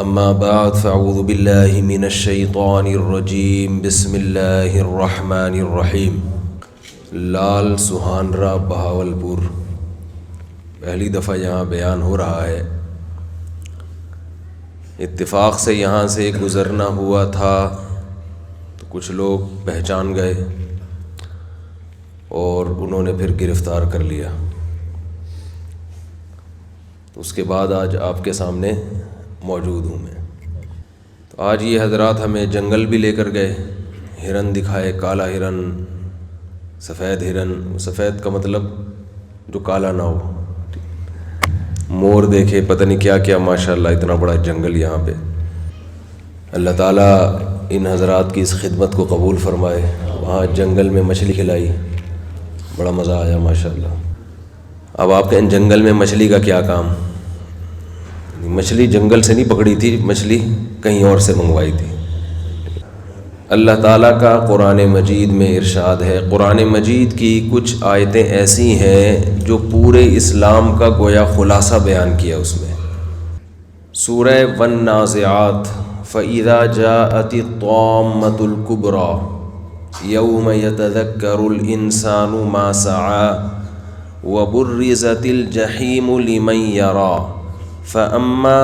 اما بعد فاعوذ باللہ من الشیطان الرجیم بسم اللہ الرحمن الرحیم۔ لال سہانرہ بہاولپور پہلی دفعہ یہاں بیان ہو رہا ہے۔ اتفاق سے یہاں سے گزرنا ہوا تھا تو کچھ لوگ پہچان گئے اور انہوں نے پھر گرفتار کر لیا۔ اس کے بعد آج آپ کے سامنے موجود ہوں میں۔ تو آج یہ حضرات ہمیں جنگل بھی لے کر گئے، ہرن دکھائے، کالا ہرن، سفید ہرن۔ سفید کا مطلب جو کالا نہ ہو، مور دیکھے، پتہ نہیں کیا کیا، ماشاءاللہ اتنا بڑا جنگل یہاں پہ۔ اللہ تعالیٰ ان حضرات کی اس خدمت کو قبول فرمائے۔ وہاں جنگل میں مچھلی کھلائی، بڑا مزہ آیا ماشاءاللہ۔ اب آپ کے ان جنگل میں مچھلی کا کیا کام؟ مچھلی جنگل سے نہیں پکڑی تھی، مچھلی کہیں اور سے منگوائی تھی۔ اللہ تعالیٰ کا قرآن مجید میں ارشاد ہے، قرآن مجید کی کچھ آیتیں ایسی ہیں جو پورے اسلام کا گویا خلاصہ بیان کیا اس میں۔ سورہ والنازعات فَإِذَا جَاءَتِ الطَّامَّةُ الْكُبْرَى يَوْمَ يَتَذَكَّرُ الْإِنسَانُ مَا سَعَىٰ وَبُرِّزَتِ الْجَحِيمُ لِمَن يَرَىٰ فَأَمَّا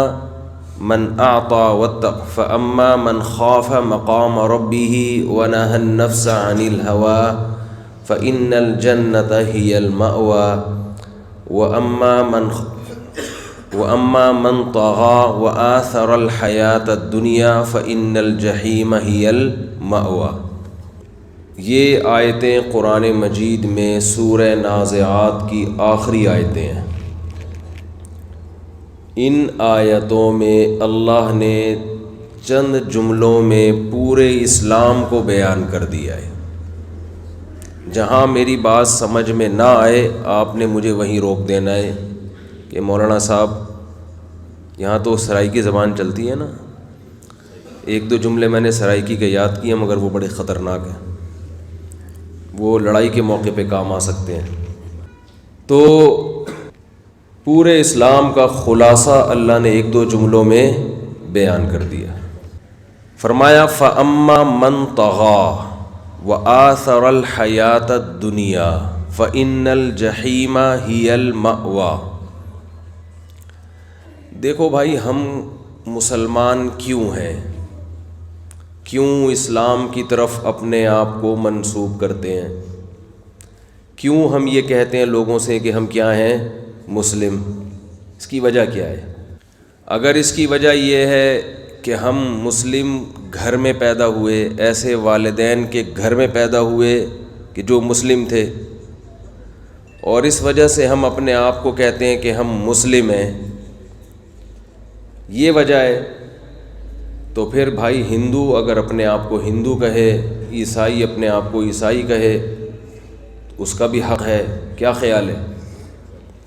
مَنْ أَعْطَىٰ وَاتَّقَىٰ فَأَمَّا مَنْ خَافَ مَقَامَ رَبِّهِ وَنَهَى النَّفْسَ عَنِ الْهَوَىٰ فَإِنَّ الْجَنَّةَ هِيَ الْمَأْوَىٰ وَأَمَّا مَنْ طَغَىٰ وَآثَرَ الْحَيَاةَ الدُّنْيَا فَإِنَّ الْجَحِيمَ هِيَ الْمَأْوَىٰ۔ یہ آیتیں قرآن مجید میں سورہ نازعات کی آخری آیتیں ہیں۔ ان آیتوں میں اللہ نے چند جملوں میں پورے اسلام کو بیان کر دیا ہے۔ جہاں میری بات سمجھ میں نہ آئے آپ نے مجھے وہیں روک دینا ہے کہ مولانا صاحب یہاں تو سرائیکی زبان چلتی ہے نا، ایک دو جملے میں نے سرائیکی کے یاد کیے مگر وہ بڑے خطرناک ہیں، وہ لڑائی کے موقع پہ کام آ سکتے ہیں۔ تو پورے اسلام کا خلاصہ اللہ نے ایک دو جملوں میں بیان کر دیا۔ فرمایا فَأَمَّا مَنْ طَغَىٰ وَآثَرَ الْحَيَاةَ الدُّنْيَا فَإِنَّ الْجَحِيمَ هِيَ الْمَأْوَىٰ۔ دیکھو بھائی، ہم مسلمان کیوں ہیں؟ کیوں اسلام کی طرف اپنے آپ کو منسوب کرتے ہیں؟ کیوں ہم یہ کہتے ہیں لوگوں سے کہ ہم کیا ہیں؟ مسلم۔ اس کی وجہ کیا ہے؟ اگر اس کی وجہ یہ ہے کہ ہم مسلم گھر میں پیدا ہوئے، ایسے والدین کے گھر میں پیدا ہوئے کہ جو مسلم تھے، اور اس وجہ سے ہم اپنے آپ کو کہتے ہیں کہ ہم مسلم ہیں، یہ وجہ ہے، تو پھر بھائی ہندو اگر اپنے آپ کو ہندو کہے، عیسائی اپنے آپ کو عیسائی کہے، اس کا بھی حق ہے۔ کیا خیال ہے؟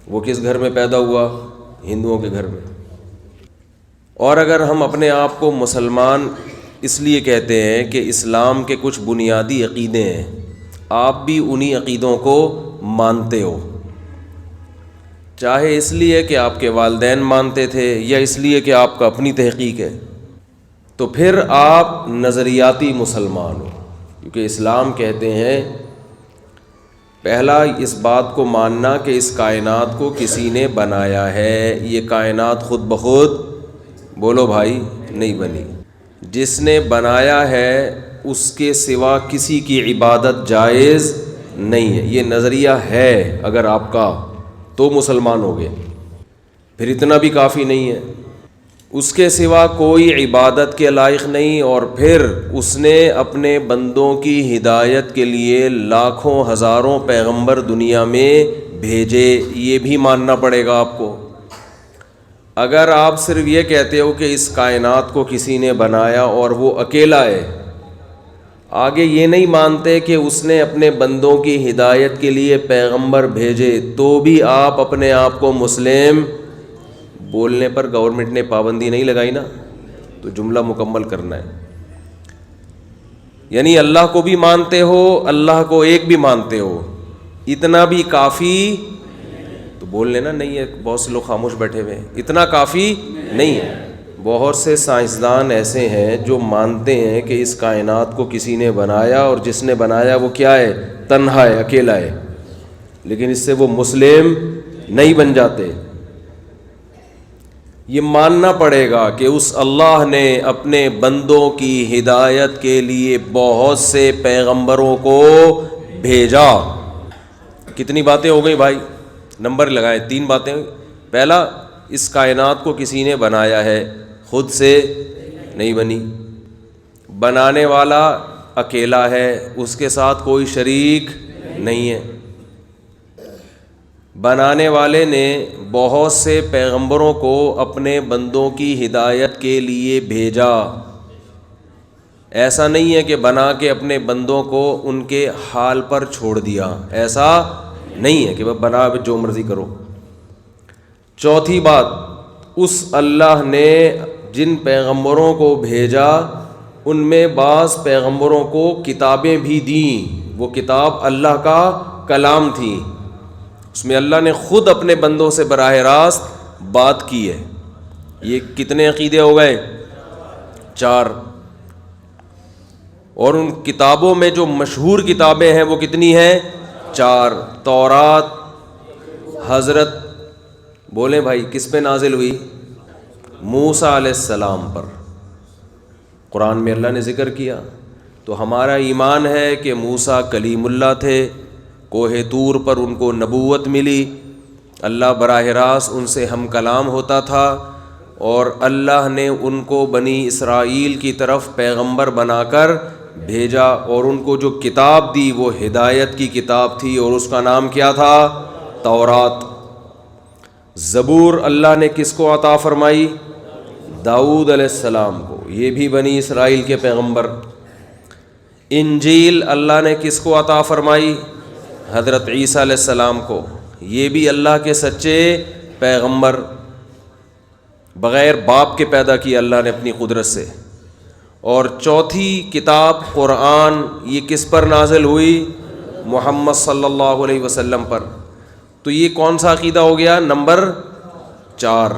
وہ کس گھر میں پیدا ہوا؟ ہندوؤں کے گھر میں۔ اور اگر ہم اپنے آپ کو مسلمان اس لیے کہتے ہیں کہ اسلام کے کچھ بنیادی عقیدے ہیں، آپ بھی انہی عقیدوں کو مانتے ہو، چاہے اس لیے کہ آپ کے والدین مانتے تھے یا اس لیے کہ آپ کا اپنی تحقیق ہے، تو پھر آپ نظریاتی مسلمان ہو۔ کیونکہ اسلام کہتے ہیں پہلا اس بات کو ماننا کہ اس کائنات کو کسی نے بنایا ہے، یہ کائنات خود بخود، بولو بھائی، نہیں بنی۔ جس نے بنایا ہے اس کے سوا کسی کی عبادت جائز نہیں ہے۔ یہ نظریہ ہے اگر آپ کا تو مسلمان ہو گئے، پھر اتنا بھی کافی نہیں ہے۔ اس کے سوا کوئی عبادت کے لائق نہیں، اور پھر اس نے اپنے بندوں کی ہدایت کے لیے لاکھوں ہزاروں پیغمبر دنیا میں بھیجے، یہ بھی ماننا پڑے گا آپ کو۔ اگر آپ صرف یہ کہتے ہو کہ اس کائنات کو کسی نے بنایا اور وہ اکیلا ہے، آگے یہ نہیں مانتے کہ اس نے اپنے بندوں کی ہدایت کے لیے پیغمبر بھیجے، تو بھی آپ اپنے آپ کو مسلم، بولنے پر گورنمنٹ نے پابندی نہیں لگائی نا، تو جملہ مکمل کرنا ہے۔ یعنی اللہ کو بھی مانتے ہو، اللہ کو ایک بھی مانتے ہو، اتنا بھی کافی تو بول لینا نہیں ہے۔ بہت سے لوگ خاموش بیٹھے ہوئے ہیں، اتنا کافی نہیں ہے، بہت سے سائنسدان ایسے ہیں جو مانتے ہیں کہ اس کائنات کو کسی نے بنایا، اور جس نے بنایا وہ کیا ہے؟ تنہا ہے، اکیلا ہے، لیکن اس سے وہ مسلم نہیں بن جاتے۔ یہ ماننا پڑے گا کہ اس اللہ نے اپنے بندوں کی ہدایت کے لیے بہت سے پیغمبروں کو بھیجا۔ کتنی باتیں ہو گئی بھائی؟ نمبر لگائیں، 3 باتیں۔ پہلا، اس کائنات کو کسی نے بنایا ہے، خود سے نہیں بنی، بنانے والا اکیلا ہے، اس کے ساتھ کوئی شریک نہیں ہے۔ بنانے والے نے بہت سے پیغمبروں کو اپنے بندوں کی ہدایت کے لیے بھیجا۔ ایسا نہیں ہے کہ بنا کے اپنے بندوں کو ان کے حال پر چھوڑ دیا، ایسا نہیں ہے کہ بنا جو مرضی کرو۔ چوتھی بات، اس اللہ نے جن پیغمبروں کو بھیجا ان میں بعض پیغمبروں کو کتابیں بھی دیں، وہ کتاب اللہ کا کلام تھی، اس میں اللہ نے خود اپنے بندوں سے براہ راست بات کی ہے۔ یہ کتنے عقیدے ہو گئے؟ 4۔ اور ان کتابوں میں جو مشہور کتابیں ہیں وہ کتنی ہیں؟ 4۔ تورات حضرت، بولیں بھائی، کس پہ نازل ہوئی؟ موسیٰ علیہ السلام پر۔ قرآن میں اللہ نے ذکر کیا، تو ہمارا ایمان ہے کہ موسیٰ کلیم اللہ تھے، کوہ طور پر ان کو نبوت ملی، اللہ براہ راست ان سے ہم کلام ہوتا تھا، اور اللہ نے ان کو بنی اسرائیل کی طرف پیغمبر بنا کر بھیجا، اور ان کو جو کتاب دی وہ ہدایت کی کتاب تھی، اور اس کا نام کیا تھا؟ تورات۔ زبور اللہ نے کس کو عطا فرمائی؟ داؤد علیہ السلام کو، یہ بھی بنی اسرائیل کے پیغمبر۔ انجیل اللہ نے کس کو عطا فرمائی؟ حضرت عیسیٰ علیہ السلام کو، یہ بھی اللہ کے سچے پیغمبر، بغیر باپ کے پیدا کیا اللہ نے اپنی قدرت سے۔ اور چوتھی کتاب قرآن، یہ کس پر نازل ہوئی؟ محمد صلی اللہ علیہ وسلم پر۔ تو یہ کون سا عقیدہ ہو گیا؟ نمبر 4۔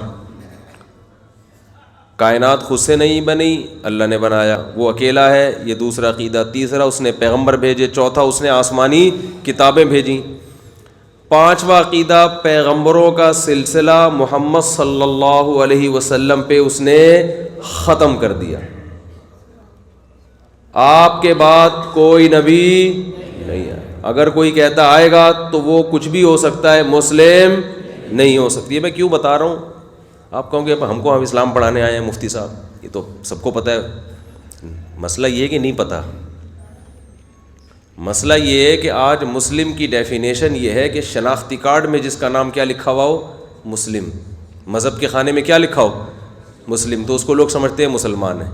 کائنات خود سے نہیں بنی، اللہ نے بنایا، وہ اکیلا ہے، یہ دوسرا عقیدہ۔ تیسرا، اس نے پیغمبر بھیجے۔ چوتھا، اس نے آسمانی کتابیں بھیجیں۔ 5واں عقیدہ، پیغمبروں کا سلسلہ محمد صلی اللہ علیہ وسلم پہ اس نے ختم کر دیا، آپ کے بعد کوئی نبی نہیں ہے۔ اگر کوئی کہتا آئے گا تو وہ کچھ بھی ہو سکتا ہے، مسلم نہیں ہو سکتی ہے۔ میں کیوں بتا رہا ہوں؟ آپ کہوں گے ہم کو اسلام پڑھانے آئے ہیں مفتی صاحب، یہ تو سب کو پتہ ہے۔ مسئلہ یہ ہے کہ نہیں پتہ، مسئلہ یہ ہے کہ آج مسلم کی ڈیفینیشن یہ ہے کہ شناختی کارڈ میں جس کا نام کیا لکھا ہوا ہو؟ مسلم۔ مذہب کے خانے میں کیا لکھا ہو؟ مسلم، تو اس کو لوگ سمجھتے ہیں مسلمان ہے،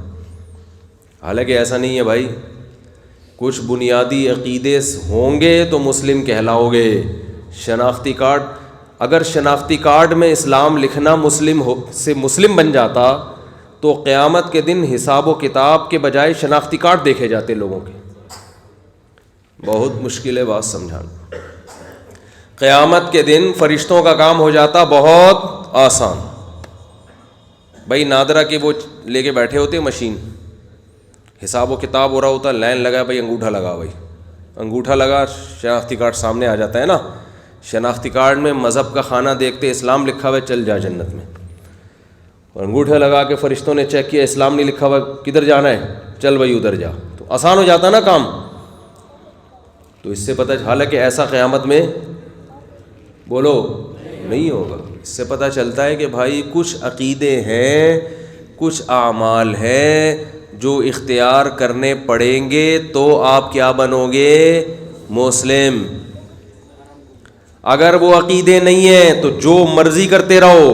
حالانکہ ایسا نہیں ہے بھائی۔ کچھ بنیادی عقیدے ہوں گے تو مسلم کہلاؤ گے۔ شناختی کارڈ، اگر شناختی کارڈ میں اسلام لکھنا مسلم بن جاتا تو قیامت کے دن حساب و کتاب کے بجائے شناختی کارڈ دیکھے جاتے لوگوں کے۔ بہت مشکل ہے بات سمجھانا۔ قیامت کے دن فرشتوں کا کام ہو جاتا بہت آسان۔ بھائی نادرا کے وہ لے کے بیٹھے ہوتے مشین، حساب و کتاب ہو رہا ہوتا، لائن لگا، بھائی انگوٹھا لگا، بھائی انگوٹھا لگا، شناختی کارڈ سامنے آ جاتا ہے نا۔ شناختی کارڈ میں مذہب کا خانہ دیکھتے اسلام لکھا ہوا ہے، چل جا جنت میں، اور انگوٹھا لگا کے فرشتوں نے چیک کیا اسلام نہیں لکھا ہوا، کدھر جانا ہے؟ چل بھائی ادھر جا، تو آسان ہو جاتا نا کام۔ تو اس سے پتہ، حالانکہ ایسا قیامت میں بولو نہیں ہوگا۔ اس سے پتہ چلتا ہے کہ بھائی کچھ عقیدے ہیں، کچھ اعمال ہیں جو اختیار کرنے پڑیں گے تو آپ کیا بنو گے؟ مسلم۔ اگر وہ عقیدے نہیں ہیں تو جو مرضی کرتے رہو،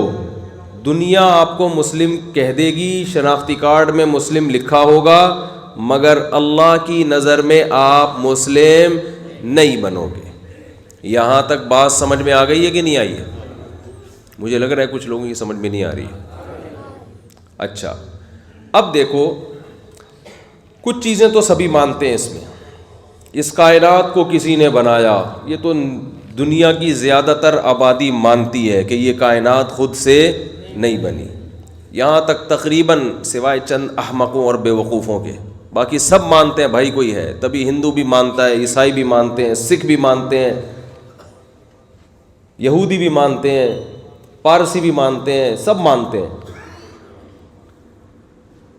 دنیا آپ کو مسلم کہہ دے گی، شناختی کارڈ میں مسلم لکھا ہوگا، مگر اللہ کی نظر میں آپ مسلم نہیں بنو گے۔ یہاں تک بات سمجھ میں آ گئی ہے کہ نہیں آئی ہے؟ مجھے لگ رہا ہے کچھ لوگوں کی سمجھ میں نہیں آ رہی ہے۔ اچھا، اب دیکھو، کچھ چیزیں تو سبھی مانتے ہیں اس میں، اس کائنات کو کسی نے بنایا، یہ تو دنیا کی زیادہ تر آبادی مانتی ہے کہ یہ کائنات خود سے نہیں بنی، یہاں تک تقریباً سوائے چند احمقوں اور بے وقوفوں کے باقی سب مانتے ہیں بھائی کوئی ہے. تبھی ہندو بھی مانتا ہے, عیسائی بھی مانتے ہیں, سکھ بھی مانتے ہیں, یہودی بھی مانتے ہیں, پارسی بھی مانتے ہیں, سب مانتے ہیں.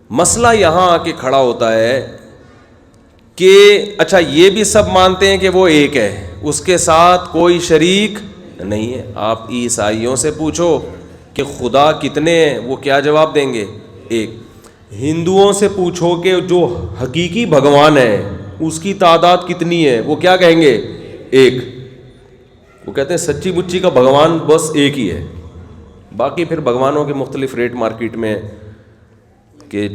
مسئلہ یہاں آ کے کھڑا ہوتا ہے کہ اچھا یہ بھی سب مانتے ہیں کہ وہ ایک ہے, اس کے ساتھ کوئی شریک نہیں ہے. آپ عیسائیوں سے پوچھو کہ خدا کتنے ہیں, وہ کیا جواب دیں گے؟ ایک. ہندوؤں سے پوچھو کہ جو حقیقی بھگوان ہے اس کی تعداد کتنی ہے, وہ کیا کہیں گے؟ ایک. وہ کہتے ہیں سچی بچی کا بھگوان بس ایک ہی ہے. باقی پھر بھگوانوں کے مختلف ریٹ مارکیٹ میں کہ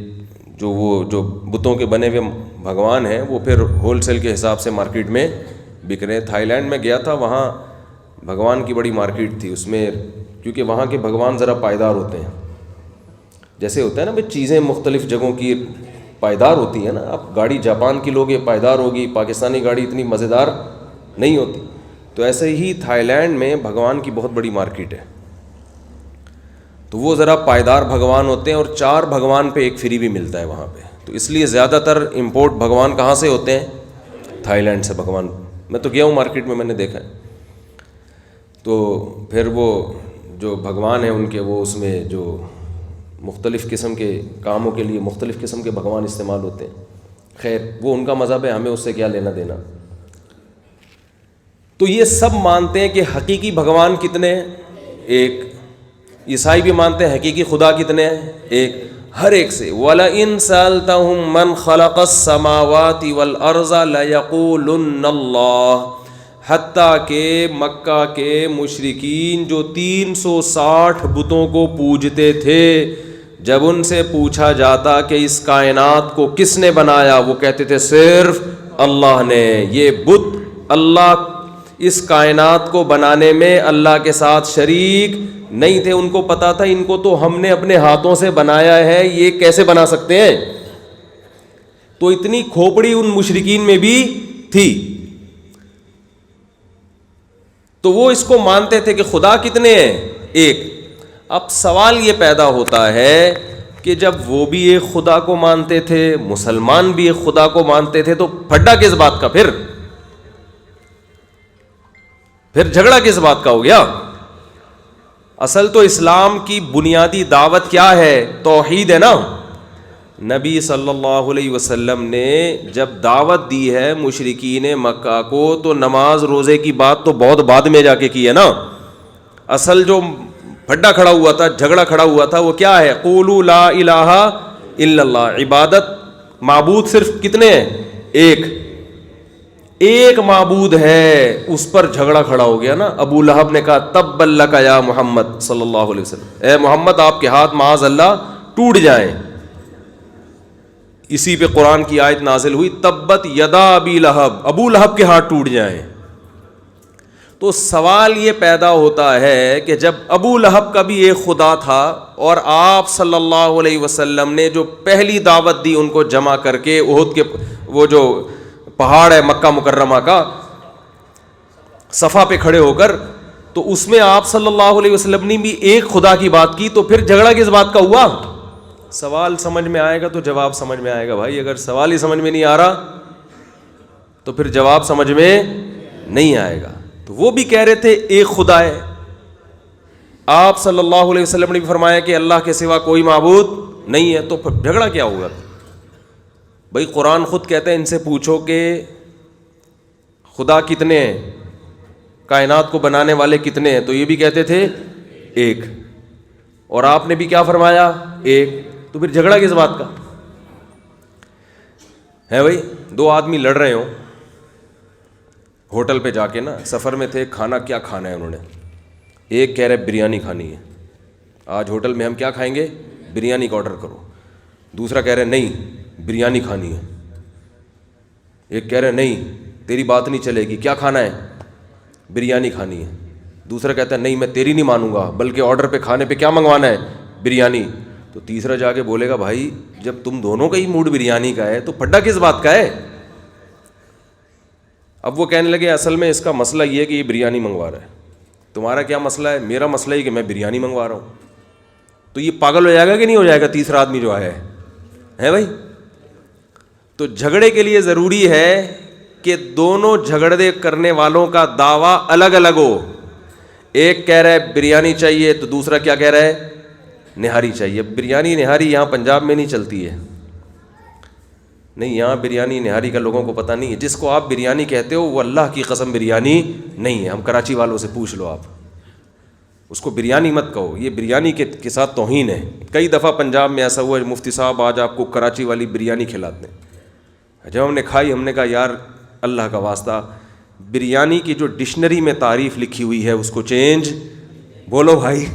جو بتوں کے بنے ہوئے بھگوان ہیں وہ پھر ہول سیل کے حساب سے مارکیٹ میں بک رہے ہیں. تھائی لینڈ میں گیا تھا, وہاں بھگوان کی بڑی مارکیٹ تھی. اس میں کیونکہ وہاں کے بھگوان ذرا پائیدار ہوتے ہیں, جیسے ہوتا ہے نا بھائی چیزیں مختلف جگہوں کی پائیدار ہوتی ہیں نا. آپ گاڑی جاپان کی لوگے پائیدار ہوگی, پاکستانی گاڑی اتنی مزیدار نہیں ہوتی. تو ایسے ہی تھائی لینڈ میں بھگوان کی بہت بڑی مارکیٹ ہے, تو وہ ذرا پائیدار بھگوان ہوتے ہیں, اور 4 بھگوان پہ ایک فری بھی ملتا ہے وہاں پہ. تو اس لیے زیادہ تر امپورٹ بھگوان کہاں سے ہوتے ہیں؟ تھائی لینڈ سے بھگوان. میں تو گیا ہوں مارکیٹ میں نے دیکھا ہے. تو پھر وہ جو بھگوان ہیں ان کے وہ اس میں جو مختلف قسم کے کاموں کے لیے مختلف قسم کے بھگوان استعمال ہوتے ہیں. خیر وہ ان کا مذہب ہے, ہمیں اس سے کیا لینا دینا. تو یہ سب مانتے ہیں کہ حقیقی بھگوان کتنے ہیں؟ ایک. عیسائی بھی مانتے ہیں حقیقی خدا کتنے ہیں؟ ایک. ہر ایک سے وَلَئِن سَأَلْتَهُم مَّنْ خَلَقَ السَّمَاوَاتِ وَالْأَرْضَ لَيَقُولُنَّ اللَّهُ. حتیٰ کہ مکہ کے مشرکین جو 360 بتوں کو پوجتے تھے, جب ان سے پوچھا جاتا کہ اس کائنات کو کس نے بنایا, وہ کہتے تھے صرف اللہ نے. یہ بت اللہ اس کائنات کو بنانے میں اللہ کے ساتھ شریک نہیں تھے. ان کو پتا تھا ان کو تو ہم نے اپنے ہاتھوں سے بنایا ہے, یہ کیسے بنا سکتے ہیں. تو اتنی کھوپڑی ان مشرکین میں بھی تھی. تو وہ اس کو مانتے تھے کہ خدا کتنے ہیں؟ ایک. اب سوال یہ پیدا ہوتا ہے کہ جب وہ بھی ایک خدا کو مانتے تھے, مسلمان بھی ایک خدا کو مانتے تھے, تو پھڈا کس بات کا, پھر جھگڑا کس بات کا ہو گیا؟ اصل تو اسلام کی بنیادی دعوت کیا ہے؟ توحید ہے نا. نبی صلی اللہ علیہ وسلم نے جب دعوت دی ہے مشرکین مکہ کو, تو نماز روزے کی بات تو بہت بعد میں جا کے کی ہے نا. اصل جو پھڈا کھڑا ہوا تھا, جھگڑا کھڑا ہوا تھا, وہ کیا ہے؟ قولوا لا الہ الا اللہ. عبادت معبود صرف کتنے ہیں؟ ایک. ایک معبود ہے, اس پر جھگڑا کھڑا ہو گیا نا. ابو لہب نے کہا تبا لک یا محمد صلی اللہ علیہ وسلم, اے محمد آپ کے ہاتھ معاذ اللہ ٹوٹ جائیں. اسی پہ قرآن کی آیت نازل ہوئی تبت یدا ابی لہب, ابو لہب کے ہاتھ ٹوٹ جائیں. تو سوال یہ پیدا ہوتا ہے کہ جب ابو لہب کا بھی ایک خدا تھا, اور آپ صلی اللہ علیہ وسلم نے جو پہلی دعوت دی ان کو جمع کر کے احد کے وہ جو پہاڑ ہے مکہ مکرمہ کا, صفا پہ کھڑے ہو کر, تو اس میں آپ صلی اللہ علیہ وسلم نے بھی ایک خدا کی بات کی. تو پھر جھگڑا کس بات کا ہوا؟ سوال سمجھ میں آئے گا تو جواب سمجھ میں آئے گا بھائی. اگر سوال ہی سمجھ میں نہیں آ رہا تو پھر جواب سمجھ میں نہیں آئے گا. تو وہ بھی کہہ رہے تھے ایک خدا ہے. آپ صلی اللہ علیہ وسلم نے بھی فرمایا کہ اللہ کے سوا کوئی معبود نہیں ہے. تو پھر جھگڑا کیا ہوگا بھائی؟ قرآن خود کہتا ہے ان سے پوچھو کہ خدا کتنے ہیں, کائنات کو بنانے والے کتنے ہیں, تو یہ بھی کہتے تھے ایک. اور آپ نے بھی کیا فرمایا؟ ایک. تو پھر جھگڑا کس بات کا ہے بھائی؟ 2 آدمی لڑ رہے ہوں ہوٹل پہ جا کے نا, سفر میں تھے, کھانا کیا کھانا ہے انہوں نے. ایک کہہ رہے بریانی کھانی ہے, آج ہوٹل میں ہم کیا کھائیں گے؟ بریانی کا آرڈر کرو. دوسرا کہہ رہے نہیں بریانی کھانی ہے. ایک کہہ رہے نہیں تیری بات نہیں چلے گی, کیا کھانا ہے؟ بریانی کھانی ہے. دوسرا کہتا ہے نہیں میں تیری نہیں مانوں گا, بلکہ آرڈر پہ کھانے پہ کیا منگوانا ہے؟ بریانی. تو تیسرا جا کے بولے گا بھائی جب تم دونوں کا ہی موڈ بریانی کا ہے تو پھڈا کس بات کا ہے؟ اب وہ کہنے لگے اصل میں اس کا مسئلہ یہ ہے کہ یہ بریانی منگوا رہا ہے. تمہارا کیا مسئلہ ہے؟ میرا مسئلہ یہ کہ میں بریانی منگوا رہا ہوں. تو یہ پاگل ہو جائے گا کہ نہیں ہو جائے گا تیسرا آدمی جو آیا ہے بھائی؟ تو جھگڑے کے لیے ضروری ہے کہ دونوں جھگڑے کرنے والوں کا دعویٰ الگ الگ ہو. ایک کہہ رہا ہے بریانی چاہیے تو دوسرا کیا کہہ رہا ہے؟ نہاری چاہیے. بریانی نہاری یہاں پنجاب میں نہیں چلتی ہے, نہیں, یہاں بریانی نہاری کا لوگوں کو پتہ نہیں ہے. جس کو آپ بریانی کہتے ہو وہ اللہ کی قسم بریانی نہیں ہے. ہم کراچی والوں سے پوچھ لو, آپ اس کو بریانی مت کہو, یہ بریانی کے ساتھ توہین ہے. کئی دفعہ پنجاب میں ایسا ہوا ہے, مفتی صاحب آج آپ کو کراچی والی بریانی کھلاتے ہیں. جب ہم نے کھائی ہم نے کہا یار اللہ کا واسطہ, بریانی کی جو ڈکشنری میں تعریف لکھی ہوئی ہے اس کو چینج, بولو بھائی.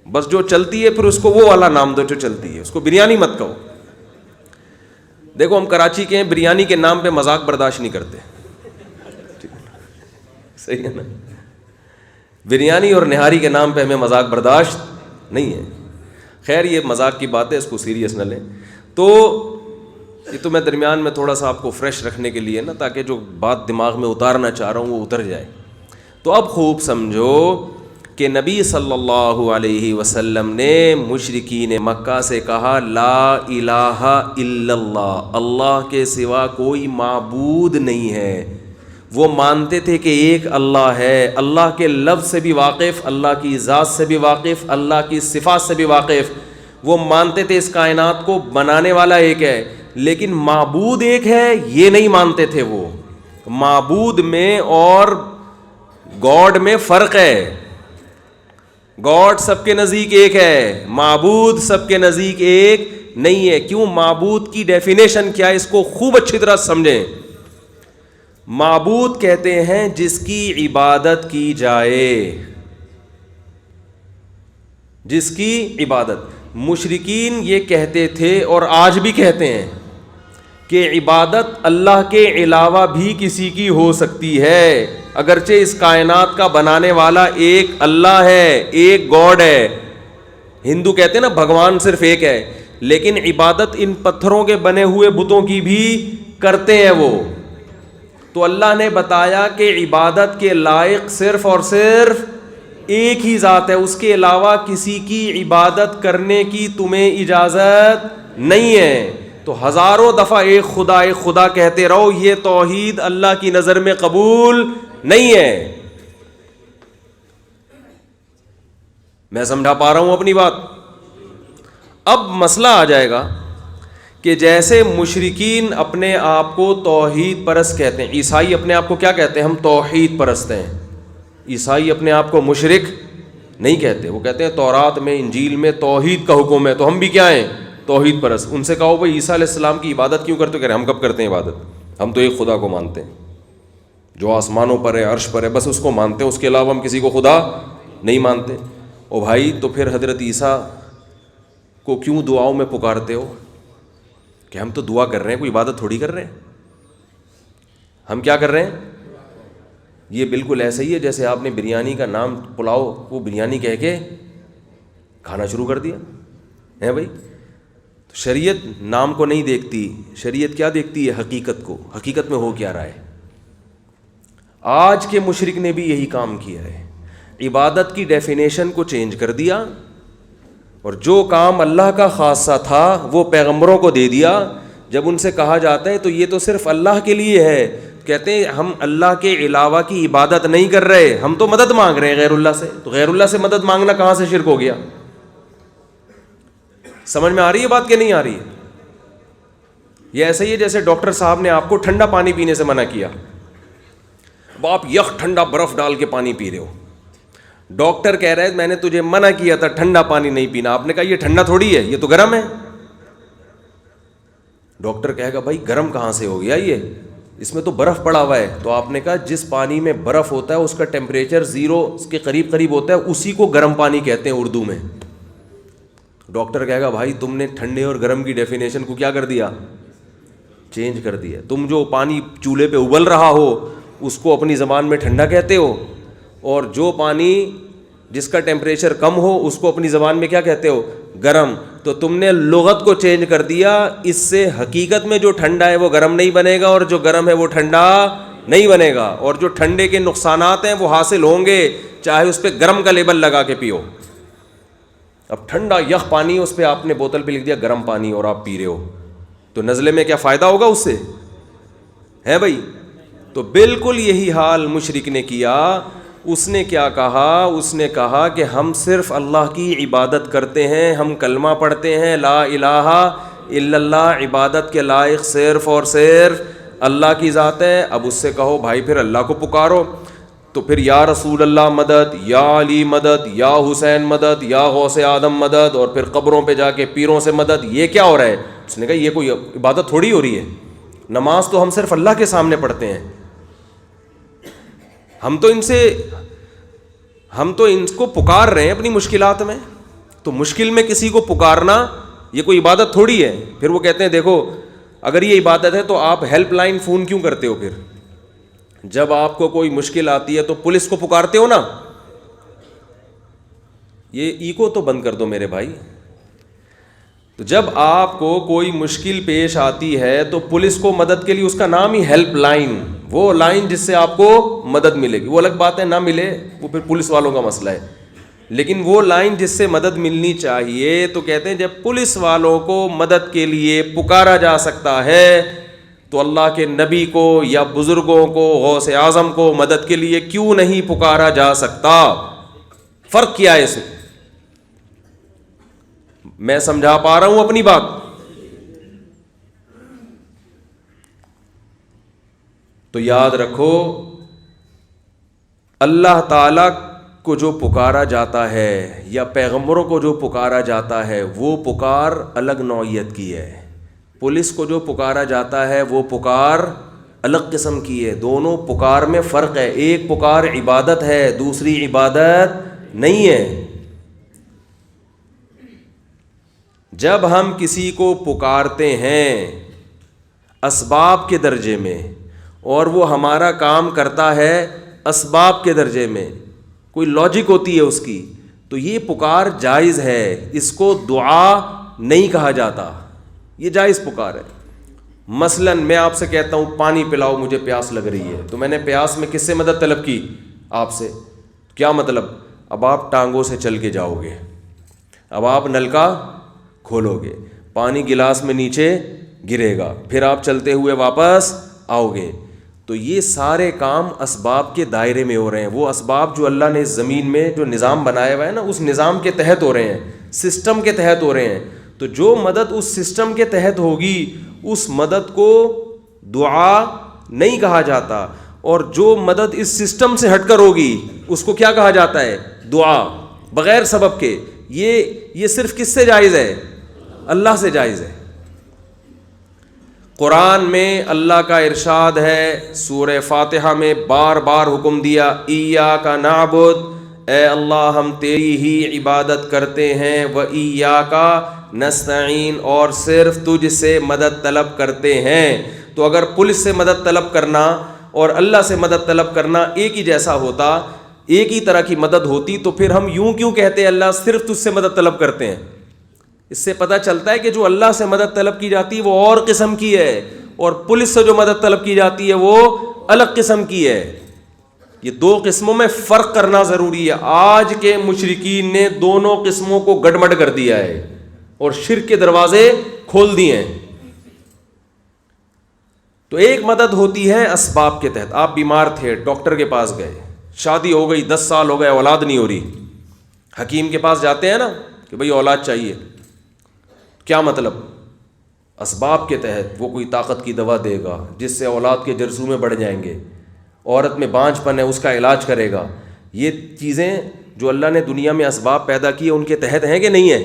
بس جو چلتی ہے پھر اس کو وہ والا نام دو جو چلتی ہے, اس کو بریانی مت کہو. دیکھو ہم کراچی کے ہیں, بریانی کے نام پہ مذاق برداشت نہیں کرتے, صحیح ہے نا. بریانی اور نہاری کے نام پہ ہمیں مذاق برداشت نہیں ہے. خیر یہ مذاق کی بات ہے, اس کو سیریس نہ لیں. تو یہ تو میں درمیان میں تھوڑا سا آپ کو فریش رکھنے کے لیے نا, تاکہ جو بات دماغ میں اتارنا چاہ رہا ہوں وہ اتر جائے. تو اب خوب سمجھو کہ نبی صلی اللہ علیہ وسلم نے مشرکین مکہ سے کہا لا الہ الا اللہ, اللہ کے سوا کوئی معبود نہیں ہے. وہ مانتے تھے کہ ایک اللہ ہے, اللہ کے لفظ سے بھی واقف, اللہ کی ذات سے بھی واقف, اللہ کی صفات سے بھی واقف. وہ مانتے تھے اس کائنات کو بنانے والا ایک ہے, لیکن معبود ایک ہے یہ نہیں مانتے تھے. وہ معبود میں اور گاڈ میں فرق ہے. گاڈ سب کے نزدیک ایک ہے, معبود سب کے نزدیک ایک نہیں ہے. کیوں؟ معبود کی ڈیفینیشن کیا ہے, اس کو خوب اچھی طرح سمجھیں. معبود کہتے ہیں جس کی عبادت کی جائے, جس کی عبادت. مشرکین یہ کہتے تھے اور آج بھی کہتے ہیں کہ عبادت اللہ کے علاوہ بھی کسی کی ہو سکتی ہے, اگرچہ اس کائنات کا بنانے والا ایک اللہ ہے, ایک گاڈ ہے. ہندو کہتے ہیں نا بھگوان صرف ایک ہے, لیکن عبادت ان پتھروں کے بنے ہوئے بتوں کی بھی کرتے ہیں وہ. تو اللہ نے بتایا کہ عبادت کے لائق صرف اور صرف ایک ہی ذات ہے, اس کے علاوہ کسی کی عبادت کرنے کی تمہیں اجازت نہیں ہے. تو ہزاروں دفعہ ایک خدا کہتے رہو, یہ توحید اللہ کی نظر میں قبول نہیں ہے. میں سمجھا پا رہا ہوں اپنی بات؟ اب مسئلہ آ جائے گا کہ جیسے مشرکین اپنے آپ کو توحید پرست کہتے ہیں, عیسائی اپنے آپ کو کیا کہتے ہیں؟ ہم توحید پرست ہیں. عیسائی اپنے آپ کو مشرک نہیں کہتے, وہ کہتے ہیں تورات میں انجیل میں توحید کا حکم ہے, تو ہم بھی کیا ہیں؟ توحید پرست. ان سے کہو بھائی عیسیٰ علیہ السلام کی عبادت کیوں کرتے ہو؟ کہہ رہے ہیں ہم کب کرتے ہیں عبادت, ہم تو ایک خدا کو مانتے ہیں جو آسمانوں پر ہے, عرش پر ہے, بس اس کو مانتے ہیں, اس کے علاوہ ہم کسی کو خدا نہیں مانتے. او بھائی تو پھر حضرت عیسیٰ کو کیوں دعاؤں میں پکارتے ہو؟ کہ ہم تو دعا کر رہے ہیں, کوئی عبادت تھوڑی کر رہے ہیں. ہم کیا کر رہے ہیں؟ یہ بالکل ایسا ہی ہے جیسے آپ نے بریانی کا نام, پلاؤ کو بریانی کہہ کے کھانا شروع کر دیا ہے بھائی. تو شریعت نام کو نہیں دیکھتی, شریعت کیا دیکھتی ہے؟ حقیقت کو, حقیقت میں ہو کیا رہا ہے. آج کے مشرک نے بھی یہی کام کیا ہے, عبادت کی ڈیفینیشن کو چینج کر دیا, اور جو کام اللہ کا خاصہ تھا وہ پیغمبروں کو دے دیا. جب ان سے کہا جاتا ہے تو یہ تو صرف اللہ کے لیے ہے, کہتے ہیں ہم اللہ کے علاوہ کی عبادت نہیں کر رہے, ہم تو مدد مانگ رہے ہیں غیر اللہ سے. تو غیر اللہ سے مدد مانگنا کہاں سے شرک ہو گیا؟ سمجھ میں آ رہی ہے بات کہ نہیں آ رہی ہے؟ یہ ایسا ہی ہے جیسے ڈاکٹر صاحب نے آپ کو ٹھنڈا پانی پینے سے منع کیا, اب آپ یخ ٹھنڈا برف ڈال کے پانی پی رہے ہو. ڈاکٹر کہہ رہا ہے میں نے تجھے منع کیا تھا ٹھنڈا پانی نہیں پینا, آپ نے کہا یہ ٹھنڈا تھوڑی ہے, یہ تو گرم ہے. ڈاکٹر کہے گا بھائی گرم کہاں سے ہو گیا, یہ اس میں تو برف پڑا ہوا ہے. تو آپ نے کہا جس پانی میں برف ہوتا ہے اس کا ٹیمپریچر 0 کے قریب قریب ہوتا ہے, اسی کو گرم پانی کہتے ہیں اردو میں. ڈاکٹر کہے گا بھائی تم نے ٹھنڈے اور گرم کی ڈیفینیشن کو کیا کر دیا؟ چینج کر دیا. تم جو پانی چولہے پہ ابل رہا ہو اس کو اپنی زبان میں ٹھنڈا کہتے ہو, اور جو پانی جس کا ٹیمپریچر کم ہو اس کو اپنی زبان میں کیا کہتے ہو؟ گرم. تو تم نے لغت کو چینج کر دیا, اس سے حقیقت میں جو ٹھنڈا ہے وہ گرم نہیں بنے گا, اور جو گرم ہے وہ ٹھنڈا نہیں بنے گا, اور جو ٹھنڈے کے نقصانات ہیں وہ حاصل ہوں گے چاہے اس پہ گرم کا لیبل لگا کے پیو. اب ٹھنڈا یخ پانی ہے، اس پہ آپ نے بوتل پہ لکھ دیا گرم پانی اور آپ پی رہے ہو، تو نزلے میں کیا فائدہ ہوگا اس سے؟ ہے بھائی؟ تو بالکل یہی حال مشرک نے کیا. اس نے کیا کہا؟ اس نے کہا کہ ہم صرف اللہ کی عبادت کرتے ہیں، ہم کلمہ پڑھتے ہیں لا الہ الا اللہ، عبادت کے لائق صرف اور صرف اللہ کی ذات ہے. اب اس سے کہو بھائی پھر اللہ کو پکارو، تو پھر یا رسول اللہ مدد، یا علی مدد، یا حسین مدد، یا غوث آدم مدد، اور پھر قبروں پہ جا کے پیروں سے مدد. یہ کیا ہو رہا ہے؟ اس نے کہا یہ کوئی عبادت تھوڑی ہو رہی ہے. نماز تو ہم صرف اللہ کے سامنے پڑھتے ہیں. ہم تو ان کو پکار رہے ہیں اپنی مشکلات میں، تو مشکل میں کسی کو پکارنا یہ کوئی عبادت تھوڑی ہے. پھر وہ کہتے ہیں دیکھو اگر یہ عبادت ہے تو آپ ہیلپ لائن فون کیوں کرتے ہو؟ پھر جب آپ کو کوئی مشکل آتی ہے تو پولیس کو پکارتے ہو نا. یہ ایگو تو بند کر دو میرے بھائی. تو جب آپ کو کوئی مشکل پیش آتی ہے تو پولیس کو مدد کے لیے اس کا نام ہی ہیلپ لائن، وہ لائن جس سے آپ کو مدد ملے گی. وہ الگ بات ہے نہ ملے، وہ پھر پولیس والوں کا مسئلہ ہے، لیکن وہ لائن جس سے مدد ملنی چاہیے. تو کہتے ہیں جب پولیس والوں کو مدد کے لیے پکارا جا سکتا ہے تو اللہ کے نبی کو یا بزرگوں کو، غوث اعظم کو مدد کے لیے کیوں نہیں پکارا جا سکتا؟ فرق کیا ہے اس میں؟ میں سمجھا پا رہا ہوں اپنی بات؟ تو یاد رکھو اللہ تعالی کو جو پکارا جاتا ہے یا پیغمبروں کو جو پکارا جاتا ہے وہ پکار الگ نوعیت کی ہے. پولیس کو جو پکارا جاتا ہے وہ پکار الگ قسم کی ہے. دونوں پکار میں فرق ہے. ایک پکار عبادت ہے، دوسری عبادت نہیں ہے. جب ہم کسی کو پکارتے ہیں اسباب کے درجے میں اور وہ ہمارا کام کرتا ہے اسباب کے درجے میں، کوئی لاجک ہوتی ہے اس کی، تو یہ پکار جائز ہے. اس کو دعا نہیں کہا جاتا، یہ جائز پکار ہے. مثلا میں آپ سے کہتا ہوں پانی پلاؤ مجھے پیاس لگ رہی ہے، تو میں نے پیاس میں کس سے مدد طلب کی؟ آپ سے. کیا مطلب؟ اب آپ ٹانگوں سے چل کے جاؤ گے، اب آپ نلکا کھولو گے، پانی گلاس میں نیچے گرے گا، پھر آپ چلتے ہوئے واپس آؤ گے. تو یہ سارے کام اسباب کے دائرے میں ہو رہے ہیں. وہ اسباب جو اللہ نے زمین میں جو نظام بنایا ہوا ہے نا، اس نظام کے تحت ہو رہے ہیں، سسٹم کے تحت ہو رہے ہیں. تو جو مدد اس سسٹم کے تحت ہوگی اس مدد کو دعا نہیں کہا جاتا، اور جو مدد اس سسٹم سے ہٹ کر ہوگی اس کو کیا کہا جاتا ہے؟ دعا، بغیر سبب کے. یہ صرف کس سے جائز ہے؟ اللہ سے جائز ہے. قرآن میں اللہ کا ارشاد ہے، سورہ فاتحہ میں بار بار حکم دیا ایاک نعبد، اے اللہ ہم تیری ہی عبادت کرتے ہیں، وایاک نستعین، اور صرف تجھ سے مدد طلب کرتے ہیں. تو اگر پولیس سے مدد طلب کرنا اور اللہ سے مدد طلب کرنا ایک ہی جیسا ہوتا، ایک ہی طرح کی مدد ہوتی، تو پھر ہم یوں کیوں کہتے ہیں اللہ صرف تجھ سے مدد طلب کرتے ہیں؟ اس سے پتہ چلتا ہے کہ جو اللہ سے مدد طلب کی جاتی ہے وہ اور قسم کی ہے، اور پولیس سے جو مدد طلب کی جاتی ہے وہ الگ قسم کی ہے. یہ دو قسموں میں فرق کرنا ضروری ہے. آج کے مشرکین نے دونوں قسموں کو گڑبڑ کر دیا ہے اور شرک کے دروازے کھول دیے ہیں. تو ایک مدد ہوتی ہے اسباب کے تحت. آپ بیمار تھے، ڈاکٹر کے پاس گئے، شادی ہو گئی، 10 سال ہو گئے، اولاد نہیں ہو رہی، حکیم کے پاس جاتے ہیں نا کہ بھئی اولاد چاہیے. کیا مطلب؟ اسباب کے تحت وہ کوئی طاقت کی دوا دے گا جس سے اولاد کے جرثومے بڑھ جائیں گے، عورت میں بانجھ پن ہے اس کا علاج کرے گا. یہ چیزیں جو اللہ نے دنیا میں اسباب پیدا کیے ان کے تحت ہیں کہ نہیں ہیں؟